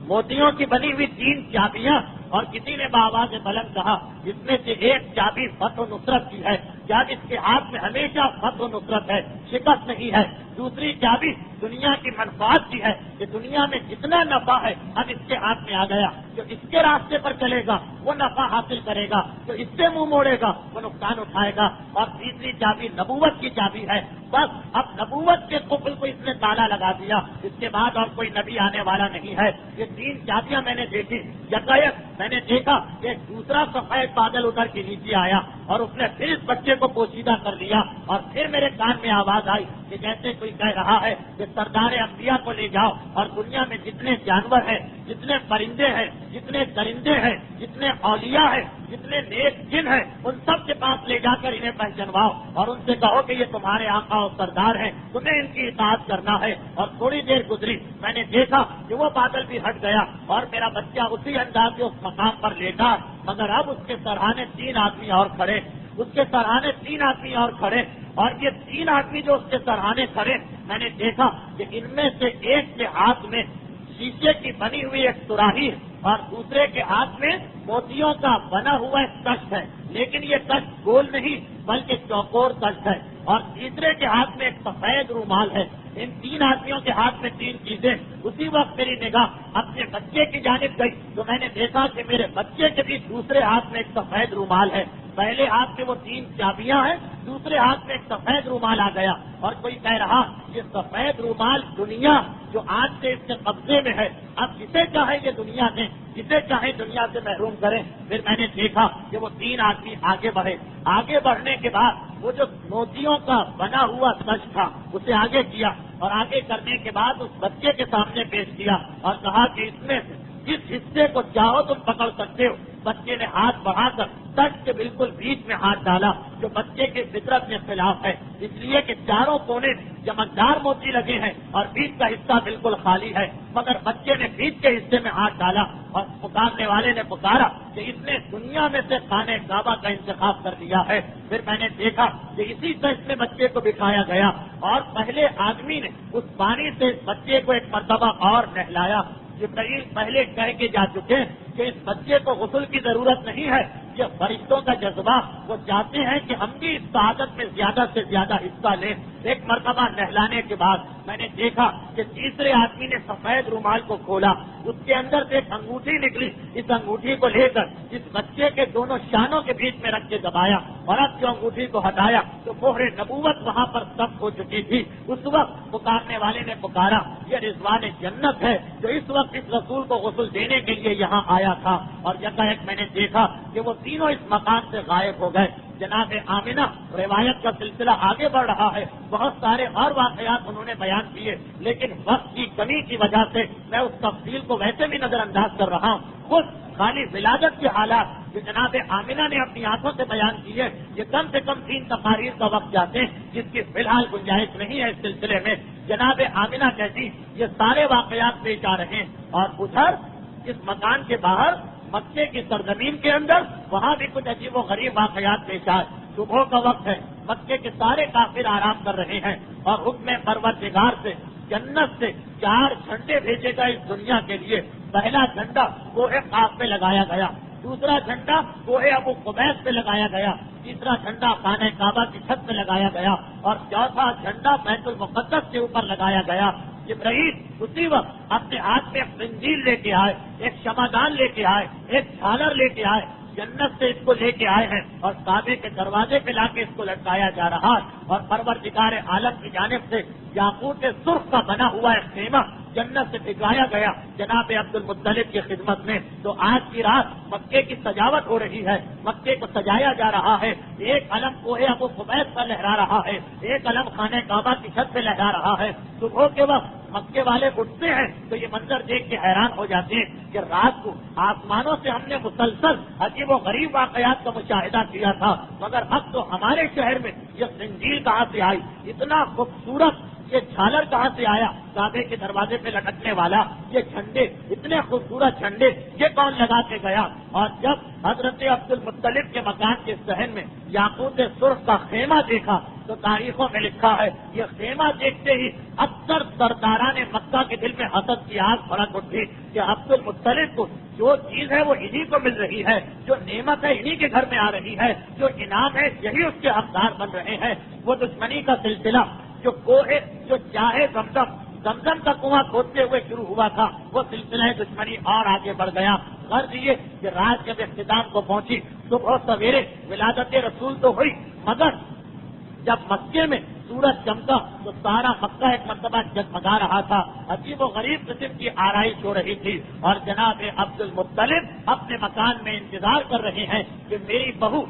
Speaker 1: موتیوں کی بنی ہوئی 3 چابیاں، اور کسی نے بآواز بلند کہا جس میں سے ایک چابی فتح و نصرت کی ہے، جب اس کے ہاتھ میں ہمیشہ فتح و نصرت ہے، شکست نہیں ہے۔ دوسری چابی دنیا کی منفعت کی ہے کہ دنیا میں جتنا نفع ہے اب اس کے ہاتھ میں آ گیا، جو اس کے راستے پر چلے گا وہ نفع حاصل کرے گا، جو اس سے منہ موڑے گا وہ نقصان اٹھائے گا۔ اور تیسری چابی نبوت کی چابی ہے، بس اب نبوت کے قفل کو اس نے تالا لگا دیا، اس کے بعد اور کوئی نبی آنے والا نہیں ہے۔ یہ 3 چابیاں میں نے دیکھی، یکایک میں نے دیکھا کہ ایک دوسرا سفید بادل اتر کے نیچے آیا اور اس نے پھر اس بچے کو پوشیدہ کر لیا، اور پھر میرے کان میں آواز آئی کہ جیسے کوئی کہہ رہا ہے کہ سردار انبیاء کو لے جاؤ اور دنیا میں جتنے جانور ہیں، جتنے پرندے ہیں، جتنے درندے ہیں، جتنے اولیاء ہیں، جتنے نیک جن ہیں، ان سب کے پاس لے جا کر انہیں پہچنواؤ اور ان سے کہو کہ یہ تمہارے آقا اور سردار ہیں، تمہیں ان کی اطاعت کرنا ہے۔ اور تھوڑی دیر گزری، میں نے دیکھا کہ وہ بادل بھی ہٹ گیا اور میرا بچہ اسی انداز سے اس مقام پر لیٹا، مگر اب اس کے سرہانے 3 آدمی اور کھڑے، اس کے سرہانے 3 آدمی اور کھڑے، اور یہ 3 آدمی جو اس کے سرہانے کھڑے، میں نے دیکھا کہ ان میں سے ایک کے ہاتھ میں شیشے کی بنی ہوئی ایک سراہی ہے اور دوسرے کے ہاتھ میں موتیوں کا بنا ہوا ایک کشت ہے، لیکن یہ کشت گول نہیں بلکہ چوکور کشت ہے، اور تیسرے کے ہاتھ میں ایک سفید رومال ہے۔ ان 3 آدمیوں کے ہاتھ میں 3 چیزیں۔ اسی وقت میری نگاہ اپنے بچے کی جانب گئی تو میں نے دیکھا کہ میرے بچے کے بھی دوسرے ہاتھ میں ایک سفید رومال ہے، پہلے ہاتھ میں وہ 3 چابیاں ہیں، دوسرے ہاتھ میں ایک سفید رومال آ گیا، اور کوئی کہہ رہا یہ سفید رومال دنیا جو آج سے اس کے قبضے میں ہے، اب جسے چاہے یہ دنیا دیں، جسے چاہے دنیا سے محروم کریں۔ پھر میں نے دیکھا کہ وہ 3 آدمی آگے بڑھے، آگے بڑھنے کے بعد وہ جو موتیوں کا بنا ہوا کشت تھا اسے آگے کیا، اور آگے کرنے کے بعد اس بچے کے سامنے پیش کیا اور کہا کہ اس میں سے جس حصے کو چاہو تم پکڑ سکتے ہو۔ بچے نے ہاتھ بڑھا کر تٹ کے بالکل بیچ میں ہاتھ ڈالا جو بچے کے فطرت کے خلاف ہے، اس لیے کہ چاروں کونے چمکدار موتی لگے ہیں اور بیچ کا حصہ بالکل خالی ہے، مگر بچے نے بیچ کے حصے میں ہاتھ ڈالا اور پکارنے والے نے پکارا کہ اس نے دنیا میں سے خانہ کعبہ کا انتخاب کر دیا ہے۔ پھر میں نے دیکھا کہ اسی طرح میں بچے کو بٹھایا گیا اور پہلے آدمی نے اس پانی سے بچے کو ایک مرتبہ اور نہلایا۔ جبرائیل پہلے کہہ کے جا چکے کہ اس بچے کو غسل کی ضرورت نہیں ہے، یہ فرشتوں کا جذبہ، وہ چاہتے ہیں کہ ہم بھی اس سعادت میں زیادہ سے زیادہ حصہ لیں۔ ایک مرتبہ نہلانے کے بعد میں نے دیکھا کہ تیسرے آدمی نے سفید رومال کو کھولا، اس کے اندر سے ایک انگوٹھی نکلی، اس انگوٹھی کو لے کر اس بچے کے دونوں شانوں کے بیچ میں رکھ کے دبایا اور اب جو انگوٹھی کو ہٹایا تو مہر نبوت وہاں پر سب ہو چکی تھی۔ اس وقت پکارنے والے نے پکارا، یہ رضوان جنت ہے جو اس وقت اس رسول کو غسل دینے کے لیے یہاں آیا تھا، اور یکایک میں نے دیکھا کہ وہ تینوں اس مکان سے غائب ہو گئے۔ جناب آمنہ روایت کا سلسلہ آگے بڑھ رہا ہے، بہت سارے اور واقعات انہوں نے بیان کیے، لیکن وقت کی کمی کی وجہ سے میں اس تفصیل کو ویسے بھی نظر انداز کر رہا ہوں۔ خود خالی ولادت کے حالات جو جناب آمنہ نے اپنی آنکھوں سے بیان کیے، یہ کم سے کم 3 تقاریر کا وقت جاتے ہیں، جس کی فی الحال گنجائش نہیں ہے اس سلسلے میں۔ جناب آمنہ کہتی یہ سارے واقعات پیش آ رہے ہیں، اور ادھر اس مکان کے باہر مکے کی سرزمین کے اندر وہاں بھی کچھ عجیب و غریب واقعات پیش آئے۔ صبح کا وقت ہے، مکے کے سارے کافر آرام کر رہے ہیں اور حکم پروردگار سے جنت سے 4 جھنڈے بھیجے گئے اس دنیا کے لیے۔ پہلا جھنڈا کوہ قاف پہ لگایا گیا، دوسرا جھنڈا کوہ ابو قبیس پہ لگایا گیا، تیسرا جھنڈا خانہ کعبہ کی چھت پہ لگایا گیا، اور چوتھا جھنڈا بیت المقدس کے اوپر لگایا گیا۔ جبرائیل اسی وقت اپنے ہاتھ میں ایک زنجیر لے کے آئے، ایک شمعدان لے کے آئے، ایک جھالر لے کے آئے، جنت سے اس کو لے کے آئے ہیں اور کعبے کے دروازے پہ لا کے اس کو لٹکایا جا رہا ہے، اور پروردگار عالم کی جانب سے یاقوت سرخ کا بنا ہوا ایک خیمہ جنت سے بھجوایا گیا جناب عبد المطلب کی خدمت میں۔ تو آج کی رات مکے کی سجاوٹ ہو رہی ہے، مکے کو سجایا جا رہا ہے، ایک علم کوہ ابو قبیس پر لہرا رہا ہے، ایک علم خانہ کعبہ کی چھت پہ لہرا رہا ہے۔ صبح کے وقت مکے والے اٹھتے ہیں تو یہ منظر دیکھ کے حیران ہو جاتے ہیں کہ رات کو آسمانوں سے ہم نے مسلسل عجیب و غریب واقعات کا مشاہدہ کیا تھا، مگر اب تو ہمارے شہر میں یہ زنجیر کہاں سے آئی، اتنا خوبصورت یہ جھالر کہاں سے آیا، کعبے کے دروازے پہ لٹکنے والا یہ جھنڈے، اتنے خوبصورت جھنڈے یہ کون لگا کے گیا؟ اور جب حضرت عبد المطلب کے مکان کے صحن میں یاقوت سرخ کا خیمہ دیکھا تو تاریخوں میں لکھا ہے یہ خیمہ دیکھتے ہی اکثر سرداران مکہ کے دل میں حسد کی آگ بھڑک اٹھی کہ عبد المطلب کو جو چیز ہے وہ انہی کو مل رہی ہے، جو نعمت ہے انہی کے گھر میں آ رہی ہے، جو انعام ہے یہی اس کے حقدار بن رہے ہیں۔ وہ دشمنی کا سلسلہ جو چاہے زمزم کا کنواں کھودتے ہوئے شروع ہوا تھا، وہ سلسلہ دشمنی اور آگے بڑھ گیا۔ غرض یہ کہ رات جب اختتام کو پہنچی، صبح سویرے ولادت رسول تو ہوئی، مگر جب مکے میں سورج چمکا تو سارا مکہ ایک مرتبہ جگمگا رہا تھا، عجیب و غریب قسم کی آرائش ہو رہی تھی، اور جناب عبد المطلب اپنے مکان میں انتظار کر رہے ہیں کہ میری بہو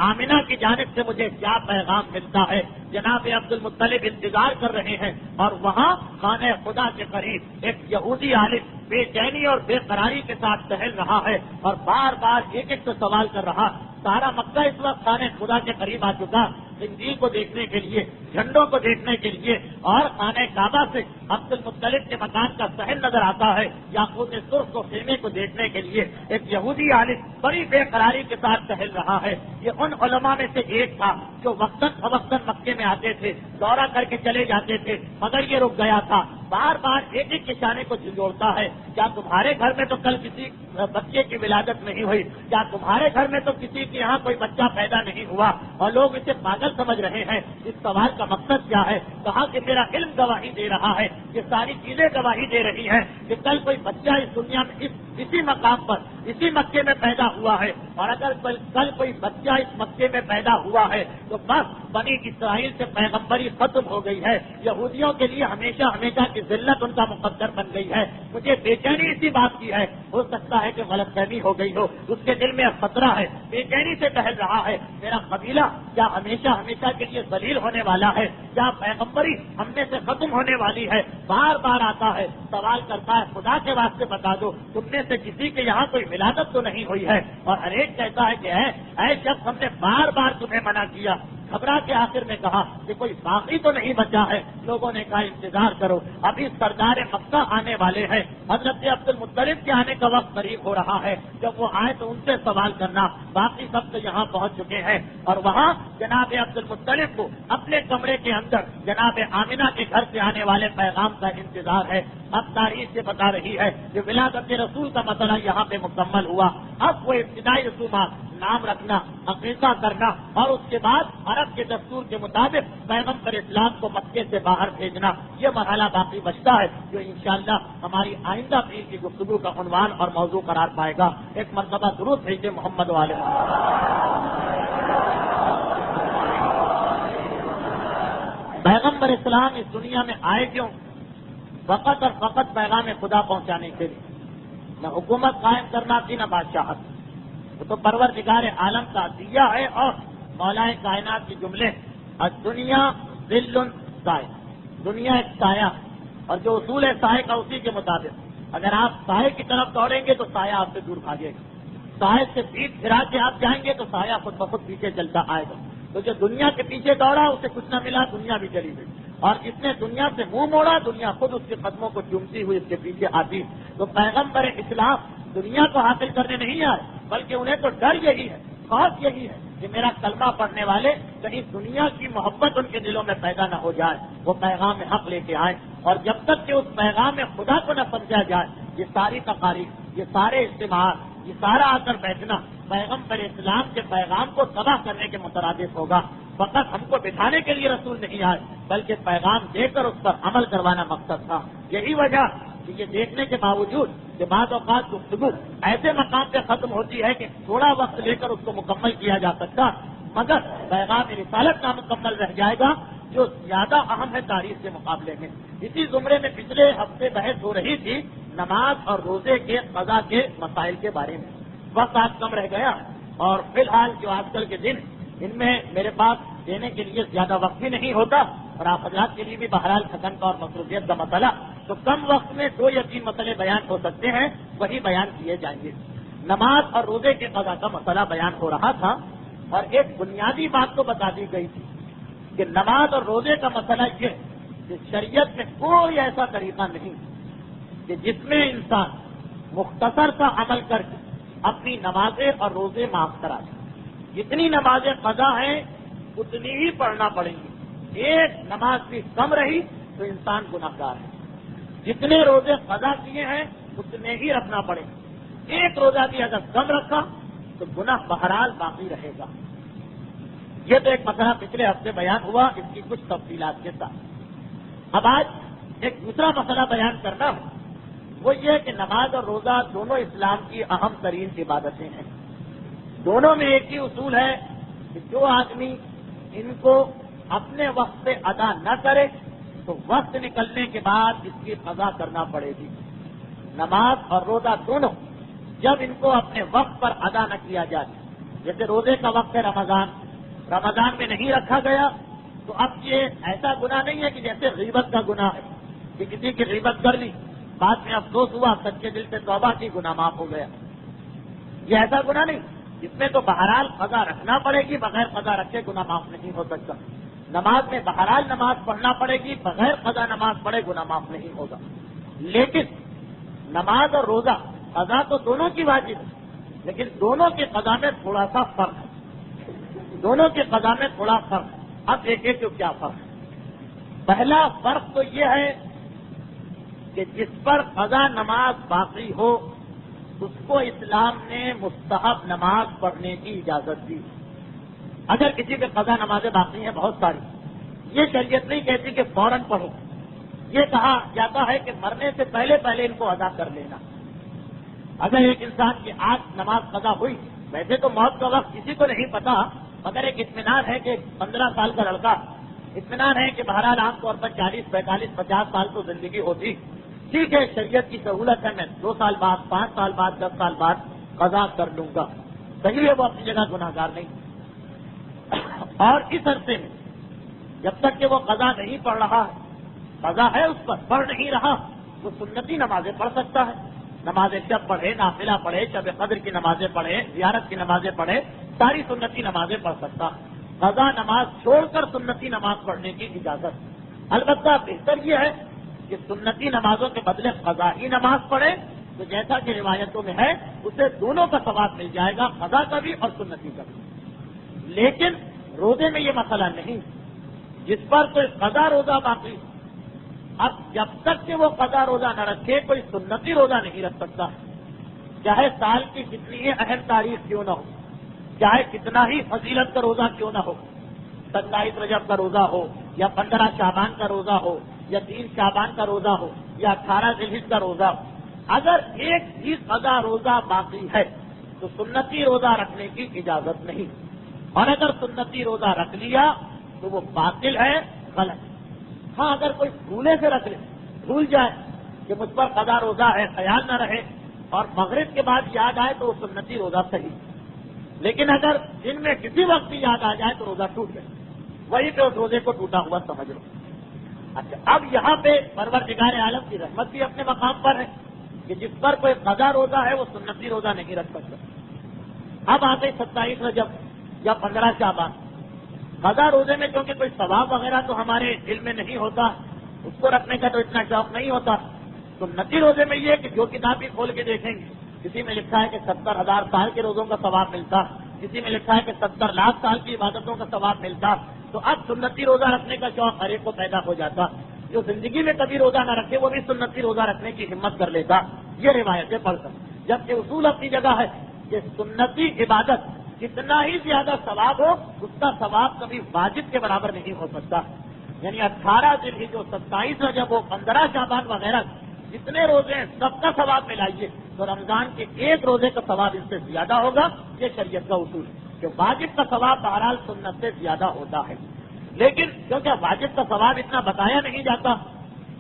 Speaker 1: آمنہ کی جانب سے مجھے کیا پیغام ملتا ہے۔ جناب عبد المطلب انتظار کر رہے ہیں، اور وہاں خانہ خدا کے قریب ایک یہودی عالم بے چینی اور بے قراری کے ساتھ ٹہل رہا ہے اور بار بار ایک ایک سے سوال کر رہا۔ سارا مکہ اس وقت خانہ خدا کے قریب آ چکا، زندگی کو دیکھنے کے لیے، جھنڈوں کو دیکھنے کے لیے، اور خانہ کعبہ سے عبد المطلب کے مکان کا صحن نظر آتا ہے، یاقوت سرخ کو خیمے کو دیکھنے کے لیے ایک یہودی عالم بڑی بے قراری کے ساتھ ٹہل رہا ہے۔ یہ ان علماء میں سے ایک تھا جو وقتاً فوقتاً مکے میں آتے تھے، دورہ کر کے چلے جاتے تھے، مگر یہ رک گیا تھا، بار بار ایک ایک نشانے کو جھنجھوڑتا ہے۔ کیا تمہارے گھر میں تو کل کسی بچے کی ولادت نہیں ہوئی؟ کیا تمہارے گھر میں تو کسی کے یہاں کوئی بچہ پیدا نہیں ہوا؟ اور لوگ اسے پاگل سمجھ رہے ہیں۔ اس سوال کا مقصد کیا ہے؟ کہا کہ میرا علم گواہی دے رہا ہے، یہ ساری چیزیں گواہی دے رہی ہیں کہ کل کوئی بچہ اس دنیا میں اسی مقام پر اسی مکے میں پیدا ہوا ہے، اور اگر کل کوئی بچہ اس مکے میں پیدا ہوا ہے تو بس بنی اسرائیل سے پیغمبری ختم ہو گئی ہے، یہودیوں کے لیے ہمیشہ ہمیشہ کی ذلت ان کا مقدر بن گئی ہے. مجھے بے چینی اسی بات کی ہے. ہو سکتا ہے کہ غلط فہمی ہو گئی ہو, اس کے دل میں خطرہ ہے, بے چینی سے ٹہل رہا ہے. میرا قبیلہ کیا ہمیشہ ہمیشہ کے لیے ذلیل ہونے والا ہے؟ کیا پیغمبری ہم میں سے ختم ہونے والی ہے؟ بار بار آتا ہے, سوال کرتا ہے, خدا کے واسطے بتا دو تم میں سے کسی کے یہاں کوئی ولادت تو نہیں ہوئی ہے؟ اور ہر ایک کہتا ہے کہ اے شخص ہم نے بار بار تمہیں منع کیا. گھبرا کے آخر میں کہا کہ کوئی باقی تو نہیں بچا ہے. لوگوں نے کہا انتظار کرو, ابھی سردار مکہ آنے والے ہیں. حضرت عبد المطلب کے آنے کا وقت قریب ہو رہا ہے. جب وہ آئے تو ان سے سوال کرنا. باقی سب تو یہاں پہنچ چکے ہیں اور وہاں جناب عبد المطلب کو اپنے کمرے کے اندر جناب آمنہ کے گھر سے آنے والے پیغام کا انتظار ہے. اب تاریخ سے بتا رہی ہے کہ ولادت رسول کا مسئلہ یہاں پہ مکمل ہوا. اب وہ ابتدائی رسومات, نام رکھنا, عقیقہ کرنا اور اس کے بعد عرب کے دستور کے مطابق پیغمبر اسلام کو مکے سے باہر بھیجنا, یہ مرحلہ باقی بچتا ہے جو انشاءاللہ ہماری آئندہ پیر کی گفتگو کا عنوان اور موضوع قرار پائے گا. ایک مرتبہ درود بھیجے محمد والے. پیغمبر اسلام اس دنیا میں آئے کیوں؟ فقط اور فقط پیغام خدا پہنچانے کے لیے. نہ حکومت قائم کرنا تھی نہ بادشاہت. وہ تو پروردگار عالم کا عطیہ ہے اور مولا کائنات کے جملے. الدنیا ظل سایہ, دنیا ایک سایہ, اور جو اصول ہے سایہ کا اسی کے مطابق اگر آپ سایہ کی طرف دوڑیں گے تو سایہ آپ سے دور بھاگے گا. سایہ سے پیٹ پھرا کے آپ جائیں گے تو سایہ خود بخود پیچھے چلتا آئے گا. تو جو دنیا کے پیچھے دوڑا اسے کچھ نہ ملا, دنیا بھی چلی گئی. اور جس نے دنیا سے منہ موڑا دنیا خود اس کے قدموں کو چومتی ہوئی اس کے پیچھے آتی. تو پیغمبر اسلام دنیا کو حاصل کرنے نہیں آئے, بلکہ انہیں تو ڈر یہی ہے, خوف یہی ہے کہ میرا کلمہ پڑھنے والے کہیں دنیا کی محبت ان کے دلوں میں پیدا نہ ہو جائے. وہ پیغام حق لے کے آئیں, اور جب تک کہ اس پیغام خدا کو نہ سمجھا جائے یہ ساری تقاریر, یہ سارے اجتماعات, یہ سارا آ کر بیٹھنا پیغمبر اسلام کے پیغام کو تباہ کرنے کے مترادف ہوگا. فقط ہم کو بٹھانے کے لیے رسول نہیں آئے بلکہ پیغام دے کر اس پر عمل کروانا مقصد تھا. یہی وجہ کہ یہ دیکھنے کے باوجود کہ بعض اوقات گفتگو ایسے مقام پہ ختم ہوتی ہے کہ تھوڑا وقت لے کر اس کو مکمل کیا جا سکتا, مگر پیغام رسالت نامکمل رہ جائے گا جو زیادہ اہم ہے تاریخ کے مقابلے میں. اسی زمرے میں پچھلے ہفتے بحث ہو رہی تھی نماز اور روزے کے قضا کے مسائل کے بارے میں. وقت آج کم رہ گیا اور فی الحال جو آج کل کے دن ان میں میرے پاس دینے کے لیے زیادہ وقت بھی نہیں ہوتا, اور آپ حضرات کے لیے بھی بہرحال تھکن کا اور مصروفیت کا مسئلہ, تو کم وقت میں 2 یا 3 مسئلے بیان ہو سکتے ہیں, وہی بیان کیے جائیں گے. نماز اور روزے کے قضا کا مسئلہ بیان ہو رہا تھا اور ایک بنیادی بات تو بتا دی گئی تھی کہ نماز اور روزے کا مسئلہ یہ کہ شریعت میں کوئی ایسا طریقہ نہیں کہ جس میں انسان مختصر سا عمل کر کے اپنی نمازیں اور روزے معاف کرا دیں. جتنی نمازیں قضا ہیں اتنی ہی پڑھنا پڑیں گی. ایک نماز بھی کم رہی تو انسان گناہگار ہے. جتنے روزے قضا کیے ہیں اتنے ہی رکھنا پڑے گا. ایک روزہ بھی اگر کم رکھا تو گناہ بہرحال باقی رہے گا. یہ تو ایک مسئلہ پچھلے ہفتے بیان ہوا, اس کی کچھ تفصیلات کے ساتھ. اب آج ایک دوسرا مسئلہ بیان کرنا ہوں, وہ یہ کہ نماز اور روزہ دونوں اسلام کی اہم ترین عبادتیں ہیں. دونوں میں ایک ہی اصول ہے کہ جو آدمی ان کو اپنے وقت پہ ادا نہ کرے تو وقت نکلنے کے بعد اس کی قضا کرنا پڑے گی. نماز اور روزہ دونوں جب ان کو اپنے وقت پر ادا نہ کیا جائے, جیسے روزے کا وقت ہے رمضان میں نہیں رکھا گیا تو اب یہ ایسا گناہ نہیں ہے کہ جیسے غیبت کا گناہ ہے کہ کسی کی غیبت کر لی, بعد میں افسوس ہوا, سچے دل سے توبہ کی, گناہ معاف ہو گیا. یہ ایسا گناہ نہیں, اس میں تو بہرحال قضا رکھنا پڑے گی, بغیر قضا رکھے گناہ معاف نہیں ہو سکتا. نماز میں بہرحال نماز پڑھنا پڑے گی, بغیر قضا نماز پڑھے گناہ معاف نہیں ہوگا. لیکن نماز اور روزہ قضا تو دونوں کی واجب ہے, لیکن دونوں کے قضا میں تھوڑا سا فرق ہے. دونوں کے قضا میں تھوڑا فرق ہے. اب دیکھیں کہ کیا فرق ہے. پہلا فرق تو یہ ہے کہ جس پر قضا نماز باقی ہو اس کو اسلام نے مستحب نماز پڑھنے کی اجازت دی. اگر کسی کے قضا نمازیں باقی ہیں بہت ساری, یہ شریعت نہیں کہتی کہ فوراً پڑھو. یہ کہا جاتا ہے کہ مرنے سے پہلے پہلے ان کو ادا کر لینا. اگر ایک انسان کی آج نماز قضا ہوئی, ویسے تو موت کا وقت کسی کو نہیں پتا, مگر ایک اطمینان ہے کہ 15 سال کا لڑکا اطمینان ہے کہ بہرحال عام طور پر 40 45 50 سال تو زندگی ہوتی. ٹھیک ہے، شریعت کی سہولت ہے، میں 2 سال بعد 5 سال بعد 10 سال بعد قضا کر لوں گا. صحیح ہے، وہ اپنی جگہ گناہگار نہیں. اور اس عرصے میں جب تک کہ وہ قضا نہیں پڑھ رہا ہے، قضا ہے اس پر، پڑھ نہیں رہا، وہ سنتی نمازیں پڑھ سکتا ہے. نماز شب پڑھے، نافلہ پڑھے، شب قدر کی نمازیں پڑھے، زیارت کی نمازیں پڑھے، ساری سنتی نمازیں پڑھ سکتا. قضا نماز چھوڑ کر سنتی نماز پڑھنے کی اجازت. البتہ بہتر یہ ہے کہ سنتی نمازوں کے بدلے قضا ہی نماز پڑھے، تو جیسا کہ روایتوں میں ہے اسے دونوں کا ثواب مل جائے گا، قضا کا بھی اور سنتی کا بھی. لیکن روزے میں یہ مسئلہ نہیں. جس پر کوئی قضا روزہ باقی، اب جب تک کہ وہ قضا روزہ نہ رکھے کوئی سنتی روزہ نہیں رکھ سکتا، چاہے سال کی کتنی ہی اہم تاریخ کیوں نہ ہو، چاہے کتنا ہی فضیلت کا روزہ کیوں نہ ہو، 27 رجب کا روزہ ہو یا 15 شعبان کا روزہ ہو یا 3 شعبان کا روزہ ہو یا 18 ذوالحجہ کا روزہ ہو، اگر ایک بھی قضا روزہ باقی ہے تو سنتی روزہ رکھنے کی اجازت نہیں. اور اگر سنتی روزہ رکھ لیا تو وہ باطل ہے، غلط. ہاں اگر کوئی بھولے سے رکھ لے، بھول جائے کہ مجھ پر قضا روزہ ہے، خیال نہ رہے اور مغرب کے بعد یاد آئے تو وہ سنتی روزہ صحیح. لیکن اگر دن میں کسی وقت بھی یاد آ جائے تو روزہ ٹوٹ جائے، وہی پہ اس روزے کو ٹوٹا ہوا سمجھ لو. اچھا، اب یہاں پہ پروردگار عالم کی رحمت بھی اپنے مقام پر ہے کہ جس پر کوئی قضا روزہ ہے وہ سنتی روزہ نہیں رکھ سکتا. اب آتے 27 رجب یا 15 شعبان، قضا روزے میں کیونکہ کوئی ثواب وغیرہ تو ہمارے دل میں نہیں ہوتا، اس کو رکھنے کا تو اتنا شوق نہیں ہوتا. سنتی روزے میں یہ کہ جو کتاب بھی کھول کے دیکھیں گے، کسی میں لکھا ہے کہ 70,000 سال کے روزوں کا ثواب ملتا، کسی میں لکھا ہے کہ 70 لاکھ سال کی عبادتوں کا ثواب ملتا. تو اب سنتی روزہ رکھنے کا شوق ہر ایک کو پیدا ہو جاتا. جو زندگی میں کبھی روزہ نہ رکھے وہ بھی سنتی روزہ رکھنے کی ہمت کر لیتا. یہ روایتیں پڑھ کر، جبکہ اصول اپنی جگہ ہے کہ سنتی عبادت جتنا ہی زیادہ ثواب ہو اس کا ثواب کبھی واجب کے برابر نہیں ہو سکتا. یعنی 18 ذوالحجہ 27 رجب ہو 15 شعبان وغیرہ جتنے روزے ہیں سب کا ثواب ملائیے تو رمضان کے ایک روزے کا ثواب اس سے زیادہ ہوگا. یہ شریعت کا اصول ہے کہ واجب کا ثواب بہرحال سنت سے زیادہ ہوتا ہے. لیکن کیونکہ واجب کا ثواب اتنا بتایا نہیں جاتا،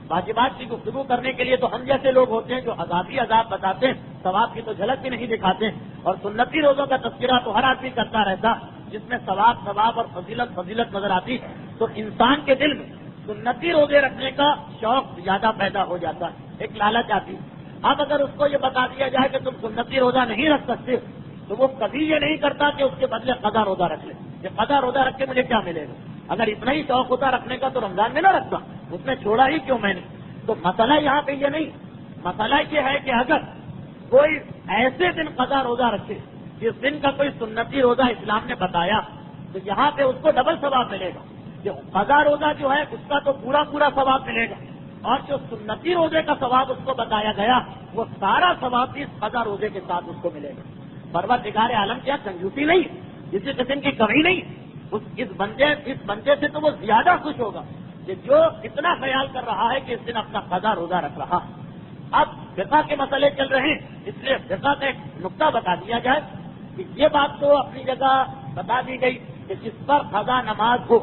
Speaker 1: واجبات کی گفتگو کرنے کے لیے تو ہم جیسے لوگ ہوتے ہیں جو عذاب بتاتے ہیں، ثواب کی تو جھلک بھی نہیں دکھاتے. اور سنتی روزوں کا تذکرہ تو ہر آدمی کرتا رہتا جس میں ثواب اور فضیلت نظر آتی، تو انسان کے دل میں سنتی روزے رکھنے کا شوق زیادہ پیدا ہو جاتا ہے، ایک لالچ آتی. اب اگر اس کو یہ بتا دیا جائے کہ تم سنتی روزہ نہیں رکھ سکتے تو وہ کبھی یہ نہیں کرتا کہ اس کے بدلے قضا روزہ رکھ لے، کہ قضا روزہ رکھ کے مجھے کیا ملے گا. اگر اتنا ہی شوق ہوتا رکھنے کا تو رمضان میں نہ رکھتا، اس میں چھوڑا ہی کیوں میں نے. تو مسئلہ یہاں پہ یہ نہیں، مسئلہ یہ ہے کہ اگر کوئی ایسے دن قضا روزہ رکھے جس دن کا کوئی سنتی روزہ اسلام نے بتایا تو یہاں پہ اس کو ڈبل ثواب ملے گا. جو قضا روزہ جو ہے اس کا تو پورا ثواب ملے گا، اور جو سنتی روزے کا ثواب اس کو بتایا گیا وہ سارا ثواب بھی اس قضا روزے کے ساتھ اس کو ملے گا. پروردگار عالم کیا کنجوسی نہیں، کسی قسم کی کمی نہیں. اس بندے سے تو وہ زیادہ خوش ہوگا کہ جو اتنا خیال کر رہا ہے کہ اس دن اپنا قضا روزہ رکھ رہا. اب فقہ کے مسئلے چل رہے ہیں، اس لیے فقہ کا ایک نقطہ بتا دیا جائے کہ یہ بات تو اپنی جگہ بتا دی گئی کہ جس پر قضا نماز ہو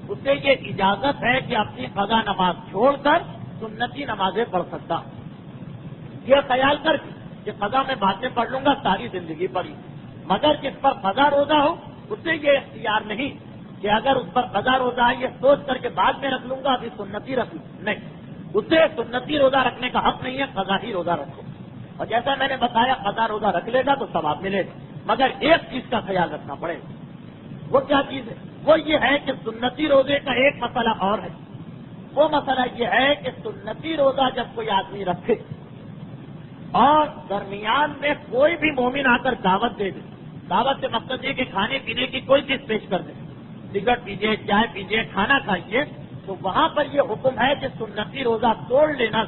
Speaker 1: اسے یہ اجازت ہے کہ اپنی قضا نماز چھوڑ کر سنتی نمازیں پڑھ سکتا. یہ خیال کر کہ قضا میں بعد میں پڑھ لوں گا، ساری زندگی پڑھی. مگر جس پر قضا روزہ ہو اسے یہ اختیار نہیں کہ اگر اس پر قضا روزہ ہے یہ سوچ کر کے بعد میں رکھ لوں گا ابھی سنتی رکھ لوں، نہیں، اسے سنتی روزہ رکھنے کا حق نہیں ہے، قضا ہی روزہ رکھو. اور جیسا میں نے بتایا قضا روزہ رکھ لے گا تو ثواب ملے گا، مگر ایک چیز کا خیال رکھنا پڑے گا. وہ کیا چیز ہے؟ وہ یہ ہے کہ سنتی روزے کا ایک مسئلہ اور ہے. وہ مسئلہ یہ ہے کہ سنتی روزہ جب کوئی آدمی رکھے اور درمیان میں کوئی بھی مومن آ کر دعوت دے دے، دعوت سے مقصد یہ کہ کھانے پینے کی کوئی چیز پیش کر دے، سگریٹ پیجیے، چائے پیجیے، کھانا کھائیے، تو وہاں پر یہ حکم ہے کہ سنتی روزہ توڑ لینا